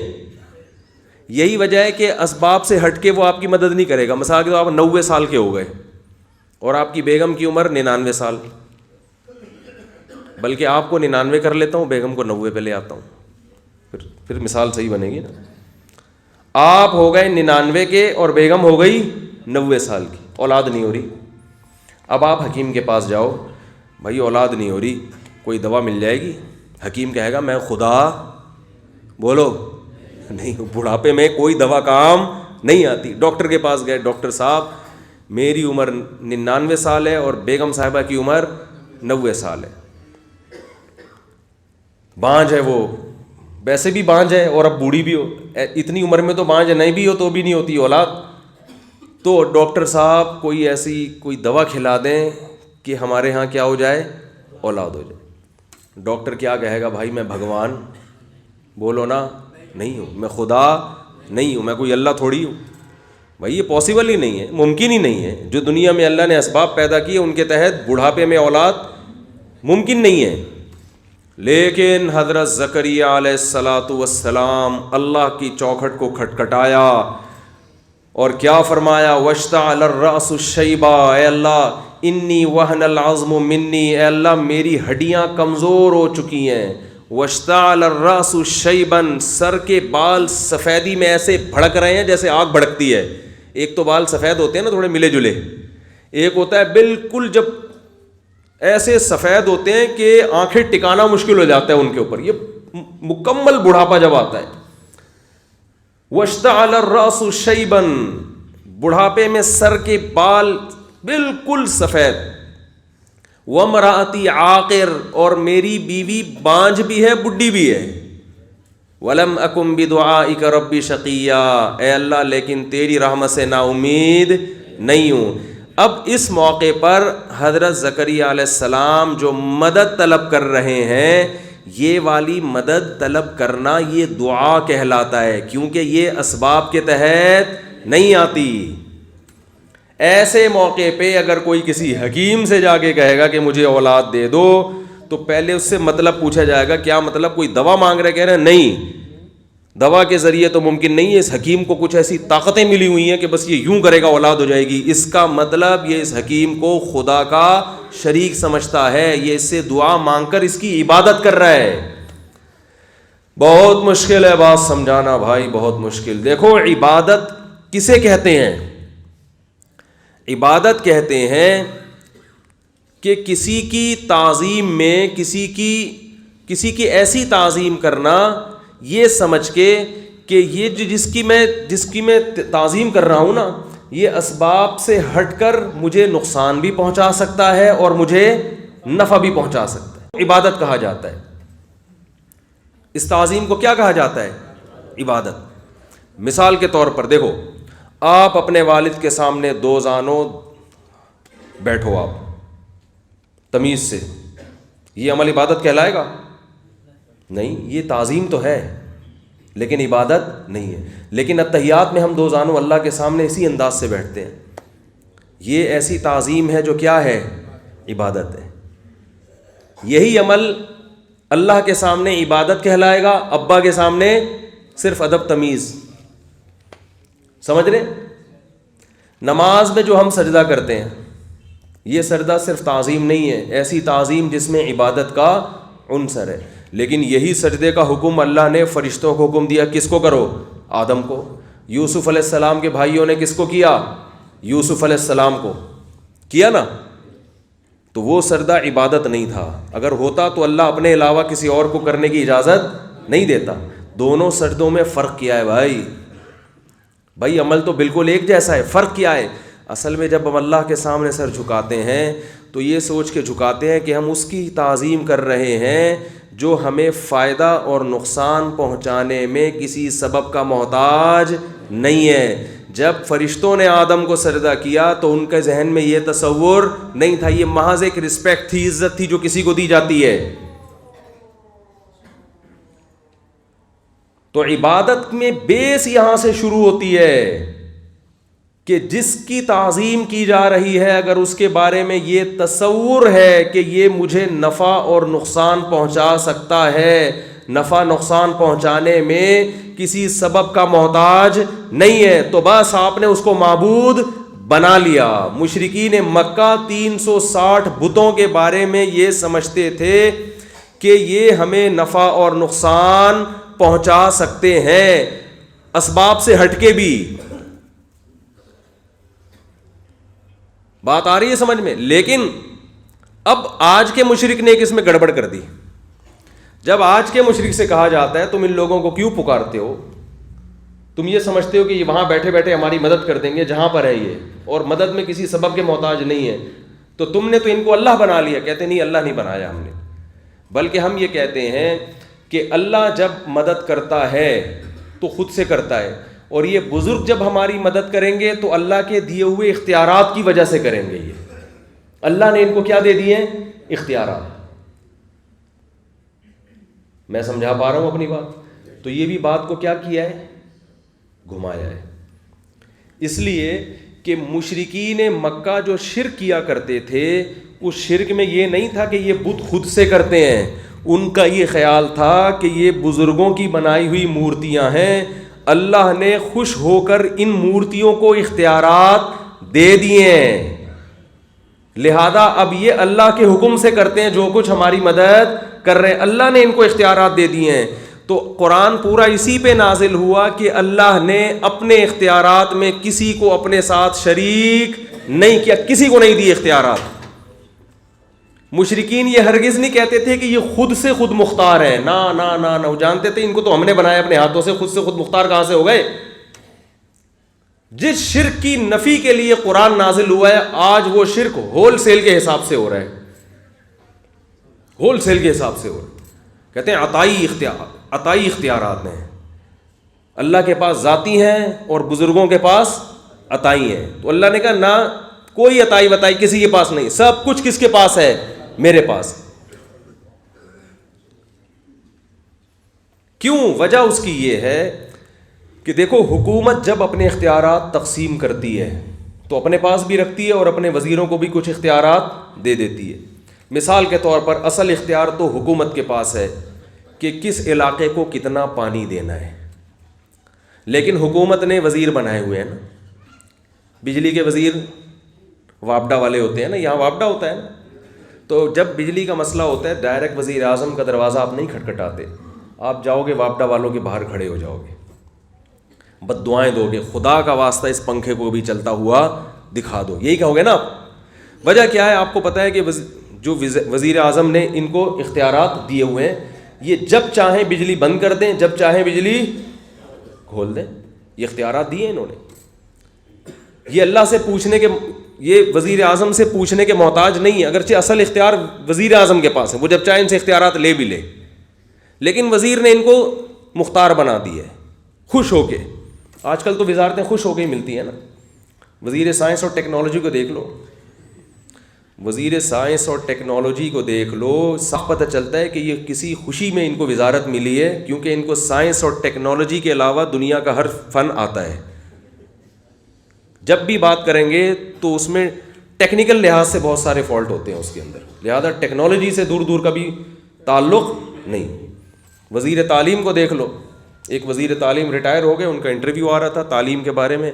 یہی وجہ ہے کہ اسباب سے ہٹ کے وہ آپ کی مدد نہیں کرے گا. مثال کے طور آپ 90 سال کے ہو گئے اور آپ کی بیگم کی عمر 99 سال، بلکہ آپ کو 99 کر لیتا ہوں، بیگم کو 90 پہ لے آتا ہوں، پھر مثال صحیح بنے گی نا. آپ ہو گئے 99 کے اور بیگم ہو گئی 90 سال کی، اولاد نہیں ہو رہی. اب آپ حکیم کے پاس جاؤ، بھائی اولاد نہیں ہو رہی، کوئی دوا مل جائے گی؟ حکیم کہے گا میں خدا بولو نہیں، بڑھاپے میں کوئی دوا کام نہیں آتی. ڈاکٹر کے پاس گئے، ڈاکٹر صاحب میری عمر 99 سال ہے اور بیگم صاحبہ کی عمر 90 سال ہے، بانجھ ہے، وہ ویسے بھی بانجھ ہے اور اب بوڑھی بھی ہو, اتنی عمر میں تو بانجھ نہیں بھی ہو تو بھی نہیں ہوتی اولاد, تو ڈاکٹر صاحب کوئی ایسی کوئی دوا کھلا دیں کہ ہمارے ہاں کیا ہو جائے, اولاد ہو جائے. ڈاکٹر کیا کہے گا, بھائی میں بھگوان بولو نا نہیں ہوں, میں خدا نہیں ہوں, میں کوئی اللہ تھوڑی ہوں. بھائی یہ پاسبل ہی نہیں ہے, ممکن ہی نہیں ہے. جو دنیا میں اللہ نے اسباب پیدا کیے ان کے تحت بڑھاپے میں اولاد ممکن نہیں ہے. لیکن حضرت زکریا علیہ الصلاۃ والسلام اللہ کی چوکھٹ کو کھٹکھٹایا اور کیا فرمایا, واشتعل الرأس شیبا, اے اللہ انی وہن العظم منی, اے اللہ میری ہڈیاں کمزور ہو چکی ہیں. واشتعل الرأس شیبا, سر کے بال سفیدی میں ایسے بھڑک رہے ہیں جیسے آگ بھڑکتی ہے. ایک تو بال سفید ہوتے ہیں نا تھوڑے ملے جلے, ایک ہوتا ہے بالکل جب ایسے سفید ہوتے ہیں کہ آنکھیں ٹکانا مشکل ہو جاتا ہے ان کے اوپر, یہ مکمل بڑھاپا جب آتا ہے. واشتعل الرأس شیبا, بڑھاپے میں سر کے بال بالکل سفید. وامرأتی عاقر, اور میری بیوی بانجھ بھی ہے بڈھی بھی ہے. ولم اکن بدعائک ربی شقیا, اے اللہ لیکن تیری رحمت سے نا امید نہیں ہوں. اب اس موقع پر حضرت زکریا علیہ السلام جو مدد طلب کر رہے ہیں, یہ والی مدد طلب کرنا یہ دعا کہلاتا ہے, کیونکہ یہ اسباب کے تحت نہیں آتی. ایسے موقع پہ اگر کوئی کسی حکیم سے جا کے کہے گا کہ مجھے اولاد دے دو, تو پہلے اس سے مطلب پوچھا جائے گا, کیا مطلب کوئی دوا مانگ رہے, کہہ رہے ہیں نہیں, دوا کے ذریعے تو ممکن نہیں ہے, اس حکیم کو کچھ ایسی طاقتیں ملی ہوئی ہیں کہ بس یہ یوں کرے گا اولاد ہو جائے گی. اس کا مطلب یہ اس حکیم کو خدا کا شریک سمجھتا ہے, یہ اس سے دعا مانگ کر اس کی عبادت کر رہا ہے. بہت مشکل ہے بات سمجھانا بھائی, بہت مشکل. دیکھو عبادت کسے کہتے ہیں؟ عبادت کہتے ہیں کہ کسی کی تعظیم میں کسی کی ایسی تعظیم کرنا یہ سمجھ کے کہ یہ جس کی میں تعظیم کر رہا ہوں نا, یہ اسباب سے ہٹ کر مجھے نقصان بھی پہنچا سکتا ہے اور مجھے نفع بھی پہنچا سکتا ہے. عبادت کہا جاتا ہے. اس تعظیم کو کیا کہا جاتا ہے؟ عبادت. مثال کے طور پر دیکھو, آپ اپنے والد کے سامنے دو زانوں بیٹھو آپ تمیز سے, یہ عمل عبادت کہلائے گا؟ نہیں, یہ تعظیم تو ہے لیکن عبادت نہیں ہے. لیکن اتحیات میں ہم دو زانوں اللہ کے سامنے اسی انداز سے بیٹھتے ہیں, یہ ایسی تعظیم ہے جو کیا ہے؟ عبادت ہے. یہی عمل اللہ کے سامنے عبادت کہلائے گا, ابا کے سامنے صرف ادب تمیز. سمجھ رہے؟ نماز میں جو ہم سجدہ کرتے ہیں یہ سجدہ صرف تعظیم نہیں ہے, ایسی تعظیم جس میں عبادت کا عنصر ہے. لیکن یہی سجدے کا حکم اللہ نے فرشتوں کو حکم دیا, کس کو کرو؟ آدم کو. یوسف علیہ السلام کے بھائیوں نے کس کو کیا؟ یوسف علیہ السلام کو کیا نا. تو وہ سجدہ عبادت نہیں تھا, اگر ہوتا تو اللہ اپنے علاوہ کسی اور کو کرنے کی اجازت نہیں دیتا. دونوں سجدوں میں فرق کیا ہے بھائی عمل تو بالکل ایک جیسا ہے, فرق کیا ہے؟ اصل میں جب ہم اللہ کے سامنے سر جھکاتے ہیں تو یہ سوچ کے جھکاتے ہیں کہ ہم اس کی تعظیم کر رہے ہیں جو ہمیں فائدہ اور نقصان پہنچانے میں کسی سبب کا محتاج نہیں ہے. جب فرشتوں نے آدم کو سجدہ کیا تو ان کے ذہن میں یہ تصور نہیں تھا, یہ محض ایک رسپیکٹ تھی, عزت تھی جو کسی کو دی جاتی ہے. تو عبادت میں بیس یہاں سے شروع ہوتی ہے کہ جس کی تعظیم کی جا رہی ہے اگر اس کے بارے میں یہ تصور ہے کہ یہ مجھے نفع اور نقصان پہنچا سکتا ہے, نفع نقصان پہنچانے میں کسی سبب کا محتاج نہیں ہے, تو بس آپ نے اس کو معبود بنا لیا. مشرکین مکہ 360 بتوں کے بارے میں یہ سمجھتے تھے کہ یہ ہمیں نفع اور نقصان پہنچا سکتے ہیں اسباب سے ہٹ کے بھی. بات آ رہی ہے سمجھ میں؟ لیکن اب آج کے مشرک نے کس میں گڑبڑ کر دی. جب آج کے مشرک سے کہا جاتا ہے تم ان لوگوں کو کیوں پکارتے ہو, تم یہ سمجھتے ہو کہ یہ وہاں بیٹھے بیٹھے ہماری مدد کر دیں گے جہاں پر ہے یہ, اور مدد میں کسی سبب کے محتاج نہیں ہے, تو تم نے تو ان کو اللہ بنا لیا. کہتے نہیں, اللہ نہیں بنایا ہم نے, بلکہ ہم یہ کہتے ہیں کہ اللہ جب مدد کرتا ہے تو خود سے کرتا ہے, اور یہ بزرگ جب ہماری مدد کریں گے تو اللہ کے دیے ہوئے اختیارات کی وجہ سے کریں گے. یہ اللہ نے ان کو کیا دے دیے ہیں؟ اختیارات. میں سمجھا پا رہا ہوں اپنی بات؟ تو یہ بھی بات کو کیا کیا ہے؟ گھمایا ہے. اس لیے کہ مشرکین مکہ جو شرک کیا کرتے تھے, اس شرک میں یہ نہیں تھا کہ یہ بت خود سے کرتے ہیں. ان کا یہ خیال تھا کہ یہ بزرگوں کی بنائی ہوئی مورتیاں ہیں, اللہ نے خوش ہو کر ان مورتیوں کو اختیارات دے دیے ہیں, لہذا اب یہ اللہ کے حکم سے کرتے ہیں جو کچھ ہماری مدد کر رہے ہیں, اللہ نے ان کو اختیارات دے دیے ہیں. تو قرآن پورا اسی پہ نازل ہوا کہ اللہ نے اپنے اختیارات میں کسی کو اپنے ساتھ شریک نہیں کیا, کسی کو نہیں دیے اختیارات. مشرکین یہ ہرگز نہیں کہتے تھے کہ یہ خود سے خود مختار ہیں, نا نا نا نا, وہ جانتے تھے ان کو تو ہم نے بنایا اپنے ہاتھوں سے خود مختار کہاں سے ہو گئے. جس شرک کی نفی کے لیے قرآن نازل ہوا ہے, آج وہ شرک ہول سیل کے حساب سے ہو رہا ہے, ہول سیل کے حساب سے ہو رہا ہے. کہتے ہیں عطائی اختیارات ہیں, اللہ کے پاس ذاتی ہیں اور بزرگوں کے پاس عطائی ہیں. تو اللہ نے کہا نہ, کوئی عطائی بتائی کسی کے پاس نہیں, سب کچھ کس کے پاس ہے؟ میرے پاس. کیوں؟ وجہ اس کی یہ ہے کہ دیکھو, حکومت جب اپنے اختیارات تقسیم کرتی ہے تو اپنے پاس بھی رکھتی ہے اور اپنے وزیروں کو بھی کچھ اختیارات دے دیتی ہے. مثال کے طور پر اصل اختیار تو حکومت کے پاس ہے کہ کس علاقے کو کتنا پانی دینا ہے, لیکن حکومت نے وزیر بنائے ہوئے ہیں نا. بجلی کے وزیر وابڈا والے ہوتے ہیں نا, یہاں وابڈا ہوتا ہے نا, تو جب بجلی کا مسئلہ ہوتا ہے ڈائریکٹ وزیر اعظم کا دروازہ آپ نہیں کھٹکھٹاتے, آپ جاؤ گے وابڈا والوں کے باہر کھڑے ہو جاؤ گے, بد دعائیں دو گے, خدا کا واسطہ اس پنکھے کو بھی چلتا ہوا دکھا دو, یہی کہو گے نا آپ. وجہ کیا ہے؟ آپ کو پتہ ہے کہ جو وزیر اعظم نے ان کو اختیارات دیے ہوئے ہیں, یہ جب چاہیں بجلی بند کر دیں, جب چاہیں بجلی کھول دیں, یہ اختیارات دیے انہوں نے. یہ اللہ سے پوچھنے کے, یہ وزیر اعظم سے پوچھنے کے محتاج نہیں ہے, اگرچہ اصل اختیار وزیر اعظم کے پاس ہے, وہ جب چاہے ان سے اختیارات لے بھی لے, لیکن وزیر نے ان کو مختار بنا دی ہے خوش ہو کے. آج کل تو وزارتیں خوش ہو کے ہی ملتی ہیں نا. وزیر سائنس اور ٹیکنالوجی کو دیکھ لو, وزیر سائنس اور ٹیکنالوجی کو دیکھ لو, صاف پتہ چلتا ہے کہ یہ کسی خوشی میں ان کو وزارت ملی ہے, کیونکہ ان کو سائنس اور ٹیکنالوجی کے علاوہ دنیا کا ہر فن آتا ہے. جب بھی بات کریں گے تو اس میں ٹیکنیکل لحاظ سے بہت سارے فالٹ ہوتے ہیں اس کے اندر, لہذا ٹیکنالوجی سے دور دور کا بھی تعلق نہیں. وزیر تعلیم کو دیکھ لو, ایک وزیر تعلیم ریٹائر ہو گئے, ان کا انٹرویو آ رہا تھا تعلیم کے بارے میں,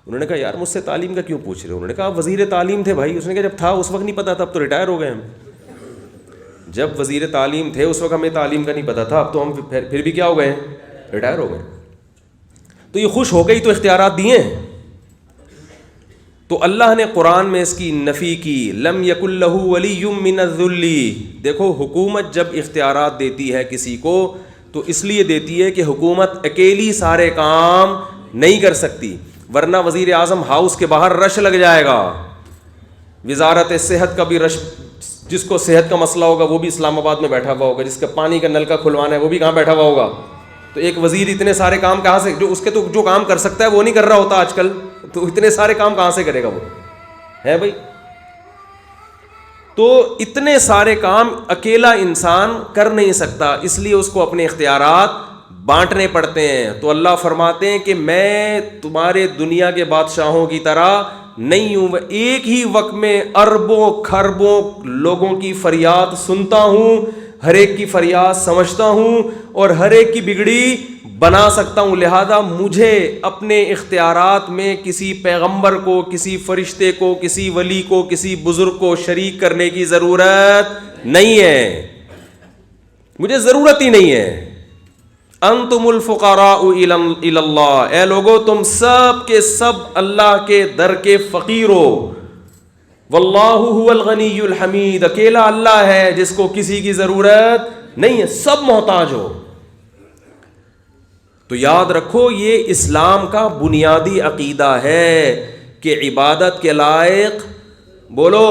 انہوں نے کہا یار مجھ سے تعلیم کا کیوں پوچھ رہے ہو؟ انہوں نے کہا آپ وزیر تعلیم تھے بھائی. اس نے کہا جب تھا اس وقت نہیں پتا تھا, اب تو ریٹائر ہو گئے ہم. جب وزیر تعلیم تھے اس وقت ہمیں تعلیم کا نہیں پتا تھا, اب تو ہم پھر بھی کیا ہو گئے؟ ریٹائر ہو گئے. تو یہ خوش ہو گئی تو اختیارات دیے ہیں. تو اللہ نے قرآن میں اس کی نفی کی, لم یکن لہ ولی من الذل. دیکھو حکومت جب اختیارات دیتی ہے کسی کو تو اس لیے دیتی ہے کہ حکومت اکیلی سارے کام نہیں کر سکتی, ورنہ وزیر اعظم ہاؤس کے باہر رش لگ جائے گا. وزارت صحت کا بھی رش, جس کو صحت کا مسئلہ ہوگا وہ بھی اسلام آباد میں بیٹھا ہوا ہوگا, جس کا پانی کا نل کا کھلوانا ہے وہ بھی کہاں بیٹھا ہوا ہوگا. تو ایک وزیر اتنے سارے کام کہاں سے, جو اس کے تو جو کام کر سکتا ہے وہ نہیں کر رہا ہوتا آج کل, تو اتنے سارے کام کہاں سے کرے گا وہ, ہے بھائی. تو اتنے سارے کام اکیلا انسان کر نہیں سکتا, اس لیے اس کو اپنے اختیارات بانٹنے پڑتے ہیں. تو اللہ فرماتے ہیں کہ میں تمہارے دنیا کے بادشاہوں کی طرح نہیں ہوں, ایک ہی وقت میں اربوں کھربوں لوگوں کی فریاد سنتا ہوں, ہر ایک کی فریاد سمجھتا ہوں اور ہر ایک کی بگڑی بنا سکتا ہوں. لہذا مجھے اپنے اختیارات میں کسی پیغمبر کو, کسی فرشتے کو, کسی ولی کو, کسی بزرگ کو شریک کرنے کی ضرورت نہیں ہے, مجھے ضرورت ہی نہیں ہے. انتم الفقراء الی اللہ, اے لوگو تم سب کے سب اللہ کے در کے فقیر ہو. واللہ هو الغنی الحمید, اکیلا اللہ ہے جس کو کسی کی ضرورت نہیں ہے, سب محتاج ہو. تو یاد رکھو یہ اسلام کا بنیادی عقیدہ ہے کہ عبادت کے لائق بولو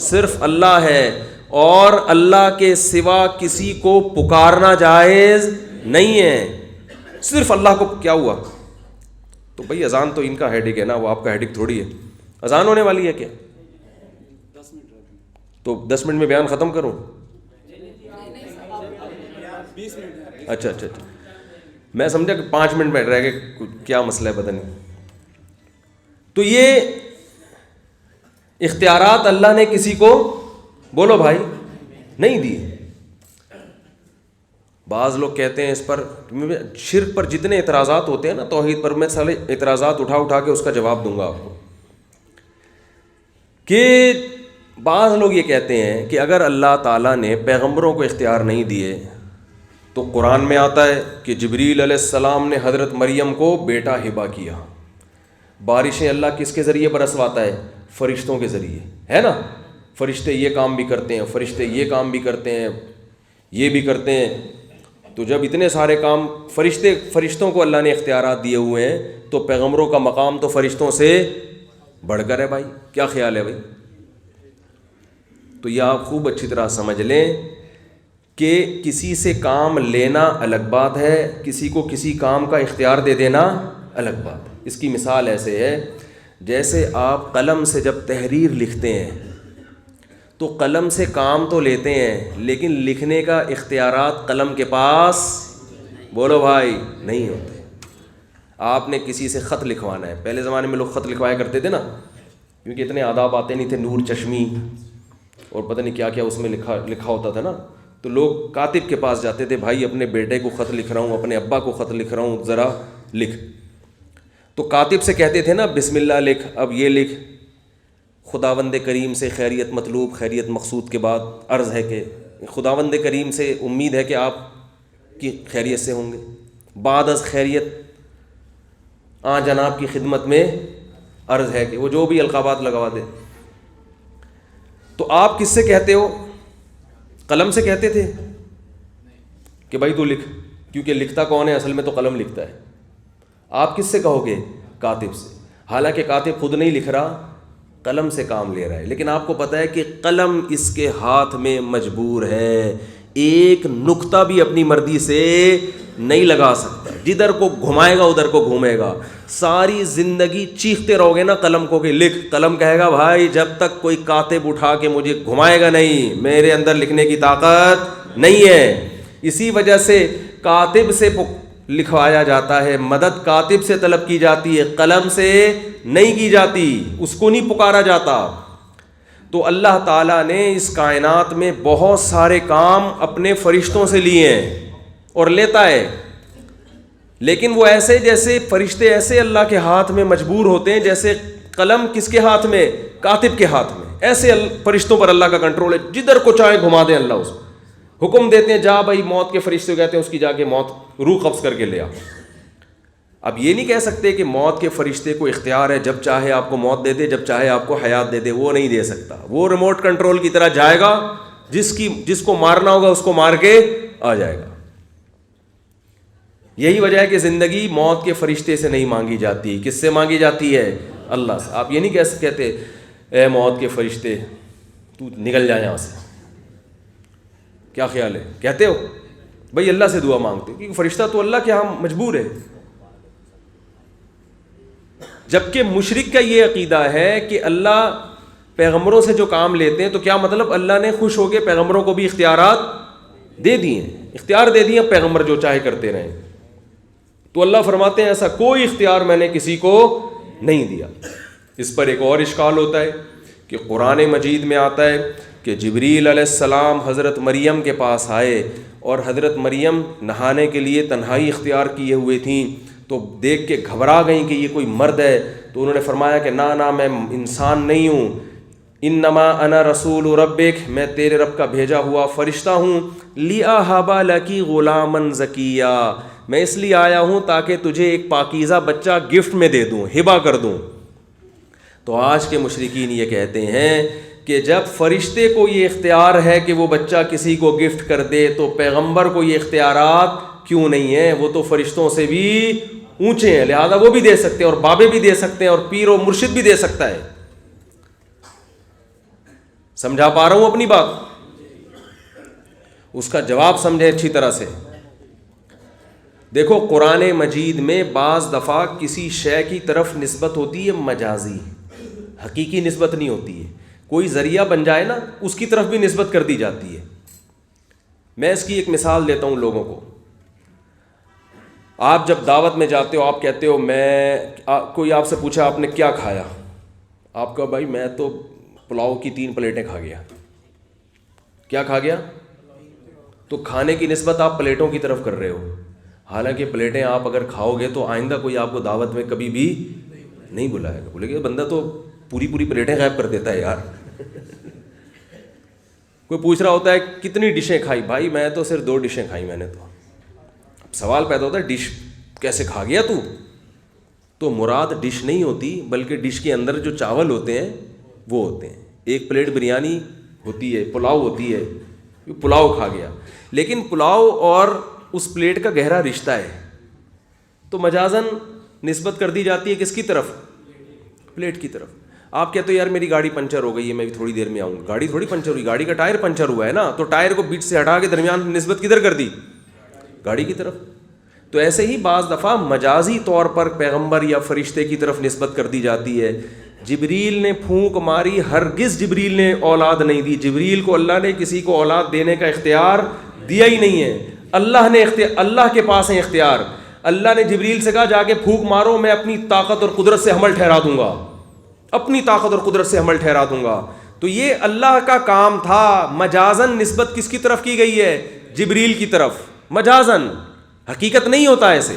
صرف اللہ ہے, اور اللہ کے سوا کسی کو پکارنا جائز نہیں ہے. صرف اللہ کو. کیا ہوا؟ تو بھائی اذان تو ان کا ہیڈک ہے نا, وہ آپ کا ہیڈک تھوڑی ہے. اذان ہونے والی ہے کیا؟ تو 10 منٹ میں بیان ختم کروں؟ اچھا, میں سمجھا کہ 5 منٹ میں رہ گئے, کیا مسئلہ ہے پتہ نہیں. تو یہ اختیارات اللہ نے کسی کو, بولو بھائی, نہیں دیے. بعض لوگ کہتے ہیں اس پر, شرک پر جتنے اعتراضات ہوتے ہیں نا توحید پر, میں سارے اعتراضات اٹھا کے اس کا جواب دوں گا آپ کو, کہ بعض لوگ یہ کہتے ہیں کہ اگر اللہ تعالیٰ نے پیغمبروں کو اختیار نہیں دیے تو قرآن میں آتا ہے کہ جبریل علیہ السلام نے حضرت مریم کو بیٹا ہبہ کیا. بارشیں اللہ کس کے ذریعے برسواتا ہے؟ فرشتوں کے ذریعے, ہے نا. فرشتے یہ کام بھی کرتے ہیں, فرشتے یہ کام بھی کرتے ہیں, یہ بھی کرتے ہیں. تو جب اتنے سارے کام فرشتوں کو اللہ نے اختیارات دیے ہوئے ہیں تو پیغمبروں کا مقام تو فرشتوں سے بڑھ کر ہے بھائی. کیا خیال ہے بھائی؟ تو یہ آپ خوب اچھی طرح سمجھ لیں کہ کسی سے کام لینا الگ بات ہے, کسی کو کسی کام کا اختیار دے دینا الگ بات ہے. اس کی مثال ایسے ہے جیسے آپ قلم سے جب تحریر لکھتے ہیں تو قلم سے کام تو لیتے ہیں لیکن لکھنے کا اختیارات قلم کے پاس, بولو بھائی, نہیں ہوتے. آپ نے کسی سے خط لکھوانا ہے, پہلے زمانے میں لوگ خط لکھوایا کرتے تھے نا, کیونکہ اتنے آداب آتے نہیں تھے, نور چشمی اور پتہ نہیں کیا کیا اس میں لکھا ہوتا تھا نا. تو لوگ کاتب کے پاس جاتے تھے, بھائی اپنے بیٹے کو خط لکھ رہا ہوں, اپنے ابا کو خط لکھ رہا ہوں, ذرا لکھ. تو کاتب سے کہتے تھے نا بسم اللہ لکھ, اب یہ لکھ, خداوند کریم سے خیریت مطلوب, خیریت مقصود کے بعد عرض ہے کہ خداوند کریم سے امید ہے کہ آپ کی خیریت سے ہوں گے, بعد از خیریت جناب کی خدمت میں عرض ہے کہ, وہ جو بھی القابات لگوا دے. تو آپ کس سے کہتے ہو؟ قلم سے کہتے تھے کہ بھائی تو لکھ, کیونکہ لکھتا کون ہے اصل میں؟ تو قلم لکھتا ہے. آپ کس سے کہو گے؟ کاتب سے. حالانکہ کاتب خود نہیں لکھ رہا, قلم سے کام لے رہا ہے, لیکن آپ کو پتہ ہے کہ قلم اس کے ہاتھ میں مجبور ہے, ایک نقطہ بھی اپنی مرضی سے نہیں لگا سکتا, جدھر کو گھمائے گا ادھر کو گھومے گا. ساری زندگی چیختے رہو گے نا قلم کو کہ لکھ, قلم کہے گا بھائی جب تک کوئی کاتب اٹھا کے مجھے گھمائے گا نہیں, میرے اندر لکھنے کی طاقت نہیں ہے. اسی وجہ سے کاتب سے لکھوایا جاتا ہے, مدد کاتب سے طلب کی جاتی ہے, قلم سے نہیں کی جاتی, اس کو نہیں پکارا جاتا. تو اللہ تعالیٰ نے اس کائنات میں بہت سارے کام اپنے فرشتوں سے لیے ہیں اور لیتا ہے, لیکن وہ ایسے جیسے فرشتے ایسے اللہ کے ہاتھ میں مجبور ہوتے ہیں جیسے قلم کس کے ہاتھ میں؟ کاتب کے ہاتھ میں. ایسے فرشتوں پر اللہ کا کنٹرول ہے, جدھر کو چاہے گھما دیں اللہ اس کو. حکم دیتے ہیں جا بھائی موت کے فرشتے کہتے ہیں اس کی جا کے موت روح قبض کر کے لے آ. اب یہ نہیں کہہ سکتے کہ موت کے فرشتے کو اختیار ہے جب چاہے آپ کو موت دے دے, جب چاہے آپ کو حیات دے دے, وہ نہیں دے سکتا. وہ ریموٹ کنٹرول کی طرح جائے گا, جس کو مارنا ہوگا اس کو مار کے آ جائے گا. یہی وجہ ہے کہ زندگی موت کے فرشتے سے نہیں مانگی جاتی, کس سے مانگی جاتی ہے؟ اللہ سے. آپ یہ نہیں کہتے اے موت کے فرشتے تو نکل جائے یہاں سے. کیا خیال ہے؟ کہتے ہو؟ بھائی اللہ سے دعا مانگتے, کیونکہ فرشتہ تو اللہ کے ہاں مجبور ہے. جبکہ مشرک کا یہ عقیدہ ہے کہ اللہ پیغمبروں سے جو کام لیتے ہیں تو کیا مطلب اللہ نے خوش ہو کے پیغمبروں کو بھی اختیارات دے دیے ہیں, اختیار دے دیے, پیغمبر جو چاہے کرتے رہیں. تو اللہ فرماتے ہیں ایسا کوئی اختیار میں نے کسی کو نہیں دیا. اس پر ایک اور اشکال ہوتا ہے کہ قرآن مجید میں آتا ہے کہ جبریل علیہ السلام حضرت مریم کے پاس آئے اور حضرت مریم نہانے کے لیے تنہائی اختیار کیے ہوئے تھیں, تو دیکھ کے گھبرا گئیں کہ یہ کوئی مرد ہے. تو انہوں نے فرمایا کہ نہ میں انسان نہیں ہوں, انما انا رسول ربک, میں تیرے رب کا بھیجا ہوا فرشتہ ہوں. لیاہب لکی غلاما زکیا, میں اس لیے آیا ہوں تاکہ تجھے ایک پاکیزہ بچہ گفٹ میں دے دوں, ہبہ کر دوں. تو آج کے مشرکین یہ کہتے ہیں کہ جب فرشتے کو یہ اختیار ہے کہ وہ بچہ کسی کو گفٹ کر دے تو پیغمبر کو یہ اختیارات کیوں نہیں ہیں؟ وہ تو فرشتوں سے بھی اونچے ہیں, لہذا وہ بھی دے سکتے ہیں, اور بابے بھی دے سکتے ہیں, اور پیر و مرشد بھی دے سکتا ہے. سمجھا پا رہا ہوں اپنی بات؟ اس کا جواب سمجھیں اچھی طرح سے. دیکھو قرآن مجید میں بعض دفعہ کسی شے کی طرف نسبت ہوتی ہے مجازی، حقیقی نسبت نہیں ہوتی ہے. کوئی ذریعہ بن جائے نا اس کی طرف بھی نسبت کر دی جاتی ہے. میں اس کی ایک مثال دیتا ہوں لوگوں کو. آپ جب دعوت میں جاتے ہو، آپ کہتے ہو کوئی آپ سے پوچھا آپ نے کیا کھایا، آپ کہا بھائی میں تو پلاؤ کی 3 پلیٹیں کھا گیا. کیا کھا گیا؟ تو کھانے کی نسبت آپ پلیٹوں کی طرف کر رہے ہو، حالانکہ پلیٹیں آپ اگر کھاؤ گے تو آئندہ کوئی آپ کو دعوت میں کبھی بھی نہیں بلائے گا. بولے گا بندہ تو پوری پلیٹیں غائب کر دیتا ہے یار. کوئی پوچھ رہا ہوتا ہے کتنی ڈشیں کھائی، بھائی میں تو صرف 2 ڈشیں کھائی میں نے. تو سوال پیدا ہوتا ہے ڈش کیسے کھا گیا تو؟ تو مراد ڈش نہیں ہوتی بلکہ ڈش کے اندر جو چاول ہوتے ہیں وہ ہوتے ہیں. 1 پلیٹ بریانی ہوتی ہے، پلاؤ ہوتی ہے، پلاؤ کھا گیا. لیکن پلاؤ اور اس پلیٹ کا گہرا رشتہ ہے، تو مجازن نسبت کر دی جاتی ہے کس کی طرف؟ پلیٹ کی طرف. آپ کہتے ہو یار میری گاڑی پنچر ہو گئی ہے، میں بھی تھوڑی دیر میں آؤں. گاڑی تھوڑی پنچر ہوئی، گاڑی کا ٹائر پنچر ہوا ہے نا، تو ٹائر کو بیچ سے ہٹا کے درمیان نسبت کدھر کر دی؟ گاڑی کی طرف. تو ایسے ہی بعض دفعہ مجازی طور پر پیغمبر یا فرشتے کی طرف نسبت کر دی جاتی ہے. جبریل نے پھونک ماری، ہرگز جبریل نے اولاد نہیں دی. جبریل کو اللہ نے کسی کو اولاد دینے کا اختیار دیا ہی نہیں ہے. اللہ کے پاس ہے اختیار. اللہ نے جبریل سے کہا جا کے پھونک مارو، میں اپنی طاقت اور قدرت سے حمل ٹھہرا دوں گا، اپنی طاقت اور قدرت سے حمل ٹھہرا دوں گا. تو یہ اللہ کا کام تھا. مجازن نسبت کس کی طرف کی گئی ہے؟ جبریل کی طرف. مجازن، حقیقت نہیں ہوتا ایسے.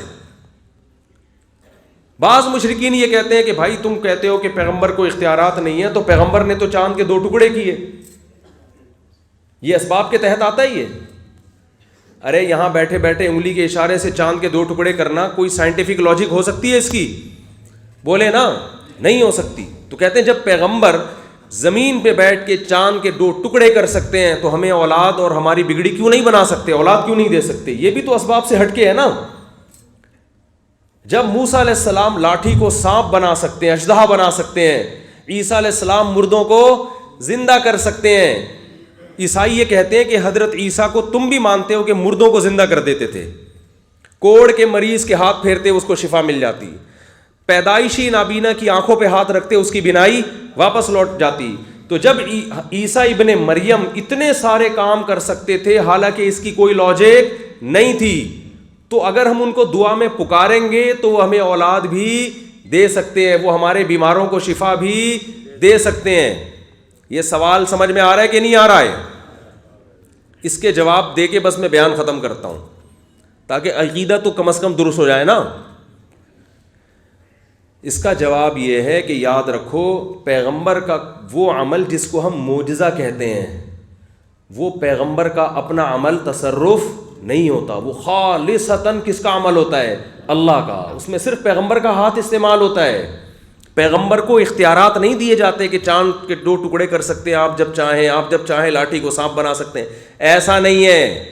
بعض مشرکین یہ کہتے ہیں کہ بھائی تم کہتے ہو کہ پیغمبر کو اختیارات نہیں ہیں، تو پیغمبر نے تو چاند کے 2 ٹکڑے کیے، یہ اسباب کے تحت آتا ہی ہے. ارے یہاں بیٹھے بیٹھے انگلی کے اشارے سے چاند کے 2 ٹکڑے کرنا کوئی سائنٹیفک لاجک ہو سکتی ہے اس کی؟ بولے نا، نہیں ہو سکتی. تو کہتے ہیں جب پیغمبر زمین پہ بیٹھ کے چاند کے 2 ٹکڑے کر سکتے ہیں تو ہمیں اولاد اور ہماری بگڑی کیوں نہیں بنا سکتے، اولاد کیوں نہیں دے سکتے؟ یہ بھی تو اسباب سے ہٹ کے ہے نا. جب موسیٰ علیہ السلام لاٹھی کو سانپ بنا سکتے ہیں، اژدہا بنا سکتے ہیں، عیسیٰ علیہ السلام مردوں کو زندہ کر سکتے ہیں. عیسائی یہ کہتے ہیں کہ حضرت عیسیٰ کو تم بھی مانتے ہو کہ مردوں کو زندہ کر دیتے تھے، کوڑ کے مریض کے ہاتھ پھیرتے اس کو شفا مل جاتی، پیدائشی نابینا کی آنکھوں پہ ہاتھ رکھتے اس کی بینائی واپس لوٹ جاتی. تو جب عیسیٰ ابن مریم اتنے سارے کام کر سکتے تھے حالانکہ اس کی کوئی لاجک نہیں تھی، تو اگر ہم ان کو دعا میں پکاریں گے تو وہ ہمیں اولاد بھی دے سکتے ہیں، وہ ہمارے بیماروں کو شفا بھی دے سکتے ہیں. یہ سوال سمجھ میں آ رہا ہے کہ نہیں آ رہا ہے؟ اس کے جواب دے کے بس میں بیان ختم کرتا ہوں تاکہ عقیدہ تو کم از کم درست ہو جائے نا. اس کا جواب یہ ہے کہ یاد رکھو پیغمبر کا وہ عمل جس کو ہم معجزہ کہتے ہیں، وہ پیغمبر کا اپنا عمل تصرف نہیں ہوتا، وہ خالصتاً کس کا عمل ہوتا ہے؟ اللہ کا. اس میں صرف پیغمبر کا ہاتھ استعمال ہوتا ہے. پیغمبر کو اختیارات نہیں دیے جاتے کہ چاند کے 2 ٹکڑے کر سکتے ہیں آپ جب چاہیں، آپ جب چاہیں لاٹھی کو سانپ بنا سکتے ہیں. ایسا نہیں ہے.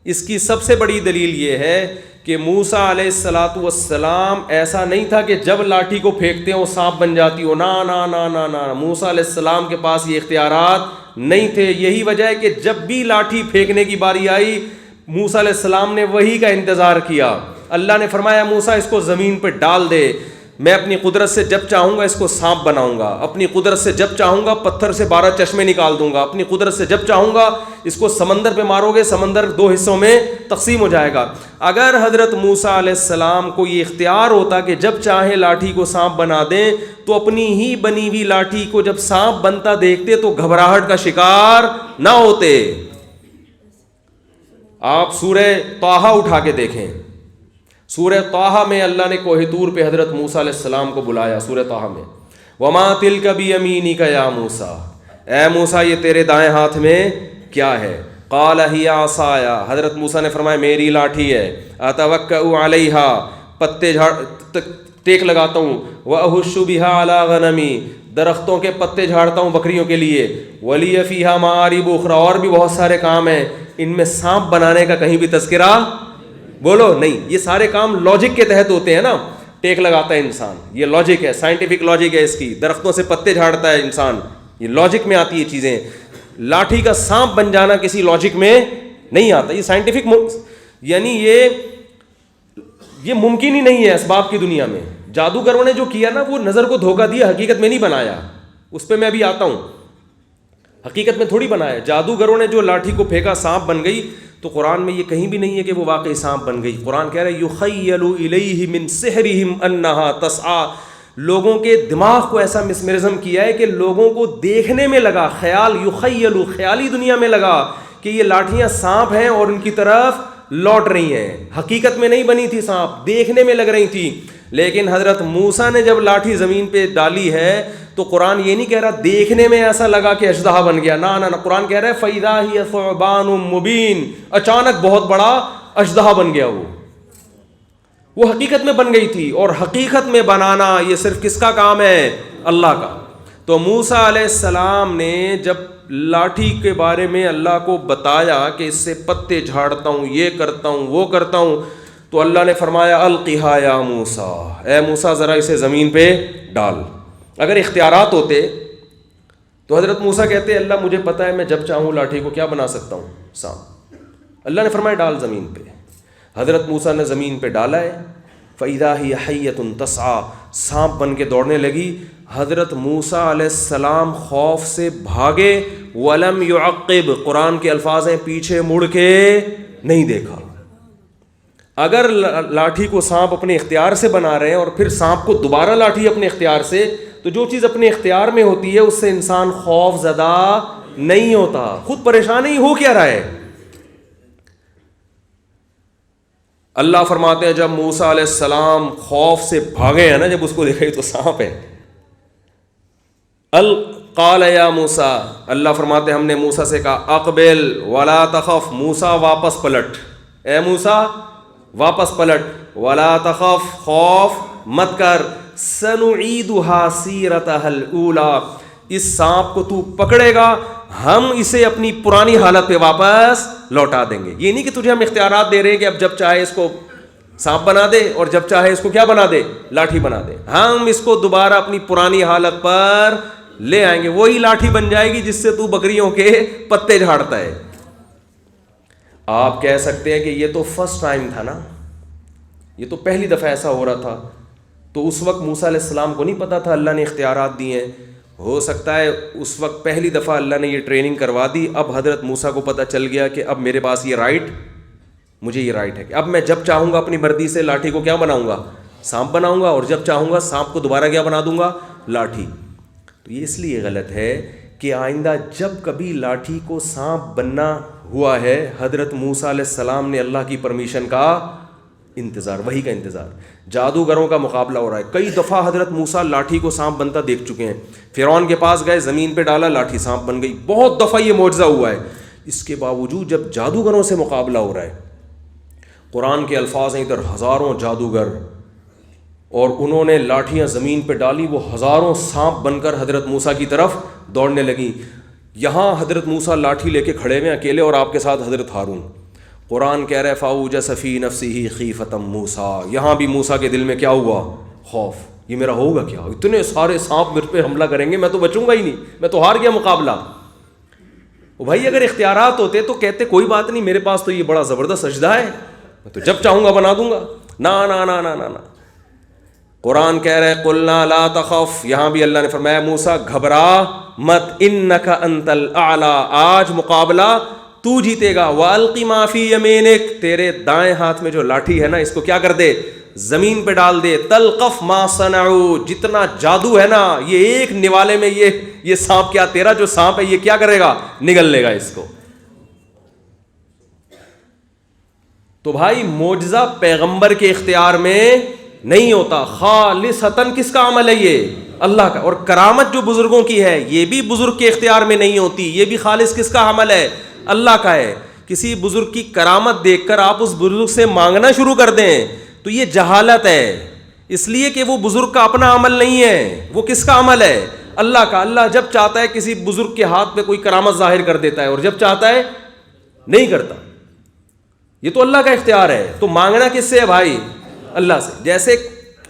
اس کی سب سے بڑی دلیل یہ ہے کہ موسیٰ علیہ الصلاۃ والسلام ایسا نہیں تھا کہ جب لاٹھی کو پھینکتے ہیں وہ سانپ بن جاتی ہو. نا نا نا نا نا، موسیٰ علیہ السلام کے پاس یہ اختیارات نہیں تھے. یہی وجہ ہے کہ جب بھی لاٹھی پھینکنے کی باری آئی موسیٰ علیہ السلام نے وہی کا انتظار کیا. اللہ نے فرمایا موسیٰ اس کو زمین پہ ڈال دے، میں اپنی قدرت سے جب چاہوں گا اس کو سانپ بناؤں گا، اپنی قدرت سے جب چاہوں گا پتھر سے 12 چشمے نکال دوں گا، اپنی قدرت سے جب چاہوں گا اس کو سمندر پہ مارو گے سمندر 2 حصوں میں تقسیم ہو جائے گا. اگر حضرت موسیٰ علیہ السلام کو یہ اختیار ہوتا کہ جب چاہے لاٹھی کو سانپ بنا دیں تو اپنی ہی بنی ہوئی لاٹھی کو جب سانپ بنتا دیکھتے تو گھبراہٹ کا شکار نہ ہوتے. آپ سورہ طٰہٰ اٹھا کے دیکھیں، سورہ طٰہٰ میں اللہ نے کوہ طور پہ حضرت موسیٰ علیہ السلام کو بلایا. سورہ طٰہٰ میں وَمَا تِلْكَ بِيَمِينِكَ يَا موسیٰ، اے موسیٰ یہ تیرے دائیں ہاتھ میں کیا ہے؟ قَالَ هِيَ عَصَايَ، حضرت موسیٰ نے فرمایا میری لاٹھی ہے. أَتَوَكَّأُ عَلَيْهَا، پتے ٹیک لگاتا ہوں. وَأَهُشُّ بِهَا عَلَىٰ غَنَمِي، درختوں کے پتے جھاڑتا ہوں بکریوں کے لیے. وَلِيَ فِيهَا مَآرِبُ أُخْرَىٰ، اور بھی بہت سارے کام ہیں. ان میں سانپ بنانے کا کہیں بھی تذکرہ بولو نہیں. یہ سارے کام لاجک کے تحت ہوتے ہیں نا. ٹیک لگاتا ہے انسان، یہ لاجک ہے، سائنٹیفک لاجک ہے اس کی. درختوں سے پتے جھاڑتا ہے انسان، یہ لاجک میں آتی ہے چیزیں. لاٹھی کا سانپ بن جانا کسی لاجک میں نہیں آتا. یہ سائنٹیفک یعنی یہ ممکن ہی نہیں ہے اسباب کی دنیا میں. جادوگروں نے جو کیا نا وہ نظر کو دھوکہ دیا, حقیقت میں نہیں بنایا. اس پہ میں ابھی آتا ہوں, حقیقت میں تھوڑی بنایا. جادوگروں نے جو لاٹھی کو پھینکا سانپ بن گئی, تو قرآن میں یہ کہیں بھی نہیں ہے کہ وہ واقعی سانپ بن گئی. قرآن کہہ رہا ہے یخیل الیہ من سحرہم انہا تسعی, لوگوں کے دماغ کو ایسا مسمرزم کیا ہے کہ لوگوں کو دیکھنے میں لگا, خیال یخیل خیالی دنیا میں لگا کہ یہ لاٹھیاں سانپ ہیں اور ان کی طرف لوٹ رہی ہیں. حقیقت میں نہیں بنی تھی سانپ, دیکھنے میں لگ رہی تھی. لیکن حضرت موسیٰ نے جب لاٹھی زمین پہ ڈالی ہے تو قرآن یہ نہیں کہہ رہا دیکھنے میں ایسا لگا کہ اژدہا بن گیا, نہ قرآن کہہ رہا ہے فَإِذَا هِيَ ثُعْبَانٌ مُبِينٌ, اچانک بہت بڑا اژدہا بن گیا. وہ حقیقت میں بن گئی تھی, اور حقیقت میں بنانا یہ صرف کس کا کام ہے؟ اللہ کا. تو موسیٰ علیہ السلام نے جب لاٹھی کے بارے میں اللہ کو بتایا کہ اس سے پتے جھاڑتا ہوں, یہ کرتا ہوں, وہ کرتا ہوں, تو اللہ نے فرمایا القھا یا موسیٰ, اے موسیٰ ذرا اسے زمین پہ ڈال. اگر اختیارات ہوتے تو حضرت موسیٰ کہتے اللہ مجھے پتہ ہے میں جب چاہوں لاٹھی کو کیا بنا سکتا ہوں, سانپ. اللہ نے فرمایا ڈال زمین پہ. حضرت موسیٰ نے زمین پہ ڈالا ہے, فَإِذَا هِيَ حَيَّةٌ تَسْعَىٰ, سانپ بن کے دوڑنے لگی. حضرت موسیٰ علیہ السلام خوف سے بھاگے, وَلَمْ يُعَقِّبْ, قرآن کے الفاظ ہیں پیچھے مڑ کے نہیں دیکھا. اگر لاٹھی کو سانپ اپنے اختیار سے بنا رہے ہیں اور پھر سانپ کو دوبارہ لاٹھی اپنے اختیار سے, تو جو چیز اپنے اختیار میں ہوتی ہے اس سے انسان خوف زدہ نہیں ہوتا, خود پریشان ہی ہو کیا رہا ہے. اللہ فرماتے ہیں جب موسیٰ علیہ السلام خوف سے بھاگے ہیں نا, جب اس کو دیکھا تو سانپ ہے, قال یا موسیٰ, اللہ فرماتے ہم نے موسیٰ سے کہا اقبل ولا تخف, موسیٰ واپس پلٹ, اے موسیٰ واپس پلٹ, ولا تخف, خوف مت کر, سنعیدها سیرتها الاولی, اس سانپ کو تو پکڑے گا ہم اسے اپنی پرانی حالت پہ واپس لوٹا دیں گے. یہ نہیں کہ تجھے ہم اختیارات دے رہے ہیں کہ اب جب چاہے اس کو سانپ بنا دے اور جب چاہے اس کو کیا بنا دے, لاٹھی بنا دے. ہم اس کو دوبارہ اپنی پرانی حالت پر لے آئیں گے, وہی لاٹھی بن جائے گی جس سے تو بکریوں کے پتے جھاڑتا ہے. آپ کہہ سکتے ہیں کہ یہ تو فرسٹ ٹائم تھا نا, یہ تو پہلی دفعہ ایسا ہو رہا تھا, تو اس وقت موسیٰ علیہ السلام کو نہیں پتا تھا اللہ نے اختیارات دیے ہیں. ہو سکتا ہے اس وقت پہلی دفعہ اللہ نے یہ ٹریننگ کروا دی, اب حضرت موسیٰ کو پتہ چل گیا کہ اب میرے پاس یہ رائٹ, مجھے یہ رائٹ ہے کہ اب میں جب چاہوں گا اپنی مرضی سے لاٹھی کو کیا بناؤں گا, سانپ بناؤں گا, اور جب چاہوں گا سانپ کو دوبارہ کیا بنا دوں گا, لاٹھی. تو یہ اس لیے غلط ہے کہ آئندہ جب کبھی لاٹھی کو سانپ بننا ہوا ہے, حضرت موسیٰ علیہ السلام نے اللہ کی پرمیشن کا انتظار, وہی کا انتظار. جادوگروں کا مقابلہ ہو رہا ہے. کئی دفعہ حضرت موسیٰ لاٹھی کو سانپ بنتا دیکھ چکے ہیں. فرعون کے پاس گئے, زمین پہ ڈالا, لاٹھی سانپ بن گئی. بہت دفعہ یہ معجزہ ہوا ہے. اس کے باوجود جب جادوگروں سے مقابلہ ہو رہا ہے, قرآن کے الفاظ ہیں ادھر ہزاروں جادوگر, اور انہوں نے لاٹھیاں زمین پہ ڈالی, وہ ہزاروں سانپ بن کر حضرت موسیٰ کی طرف دوڑنے لگیں. یہاں حضرت موسیٰ لاٹھی لے کے کھڑے ہوئے اکیلے, اور آپ کے ساتھ حضرت ہارون. قرآن کہہ رہا ہے فَأَوْجَسَ فِي نَفْسِهِ خِیفَةً مُوسیٰ, یہاں بھی موسیٰ کے دل میں کیا ہوا, خوف. یہ میرا ہوگا کیا, اتنے سارے سانپ میرے پہ حملہ کریں گے, میں تو بچوں گا ہی نہیں, میں تو ہار گیا مقابلہ. بھائی اگر اختیارات ہوتے تو کہتے کوئی بات نہیں, میرے پاس تو یہ بڑا زبردست سجدہ ہے, میں تو جب چاہوں گا بنا دوں گا. نا نا نا نا نا نا. قرآن کہہ رہے قُلْنَا لَا تَخَفْ, یہاں بھی اللہ نے فرمایا موسیٰ گھبرا مت, اِنَّكَ أَنْتَ الْأَعْلَىٰ, آج مقابلہ تو جیتے گا. وَأَلْقِ مَا فِي يَمِينِكَ, تیرے دائیں ہاتھ میں جو لاٹھی ہے نا اس کو کیا کر دے, زمین پہ ڈال دے. تلقف ما صنعوا, جتنا جادو ہے نا یہ ایک نوالے میں یہ سانپ کیا, تیرا جو سانپ ہے یہ کیا کرے گا, نگل لے گا اس کو. تو بھائی معجزہ پیغمبر کے اختیار میں نہیں ہوتا, خالصتاً کس کا عمل ہے, یہ اللہ کا. اور کرامت جو بزرگوں کی ہے یہ بھی بزرگ کے اختیار میں نہیں ہوتی, یہ بھی خالص کس کا عمل ہے, اللہ کا ہے. کسی بزرگ کی کرامت دیکھ کر آپ اس بزرگ سے مانگنا شروع کر دیں تو یہ جہالت ہے, اس لیے کہ وہ بزرگ کا اپنا عمل نہیں ہے, وہ کس کا عمل ہے, اللہ کا. اللہ جب چاہتا ہے کسی بزرگ کے ہاتھ پہ کوئی کرامت ظاہر کر دیتا ہے, اور جب چاہتا ہے نہیں کرتا. یہ تو اللہ کا اختیار ہے. تو مانگنا کس سے ہے بھائی, اللہ سے. جیسے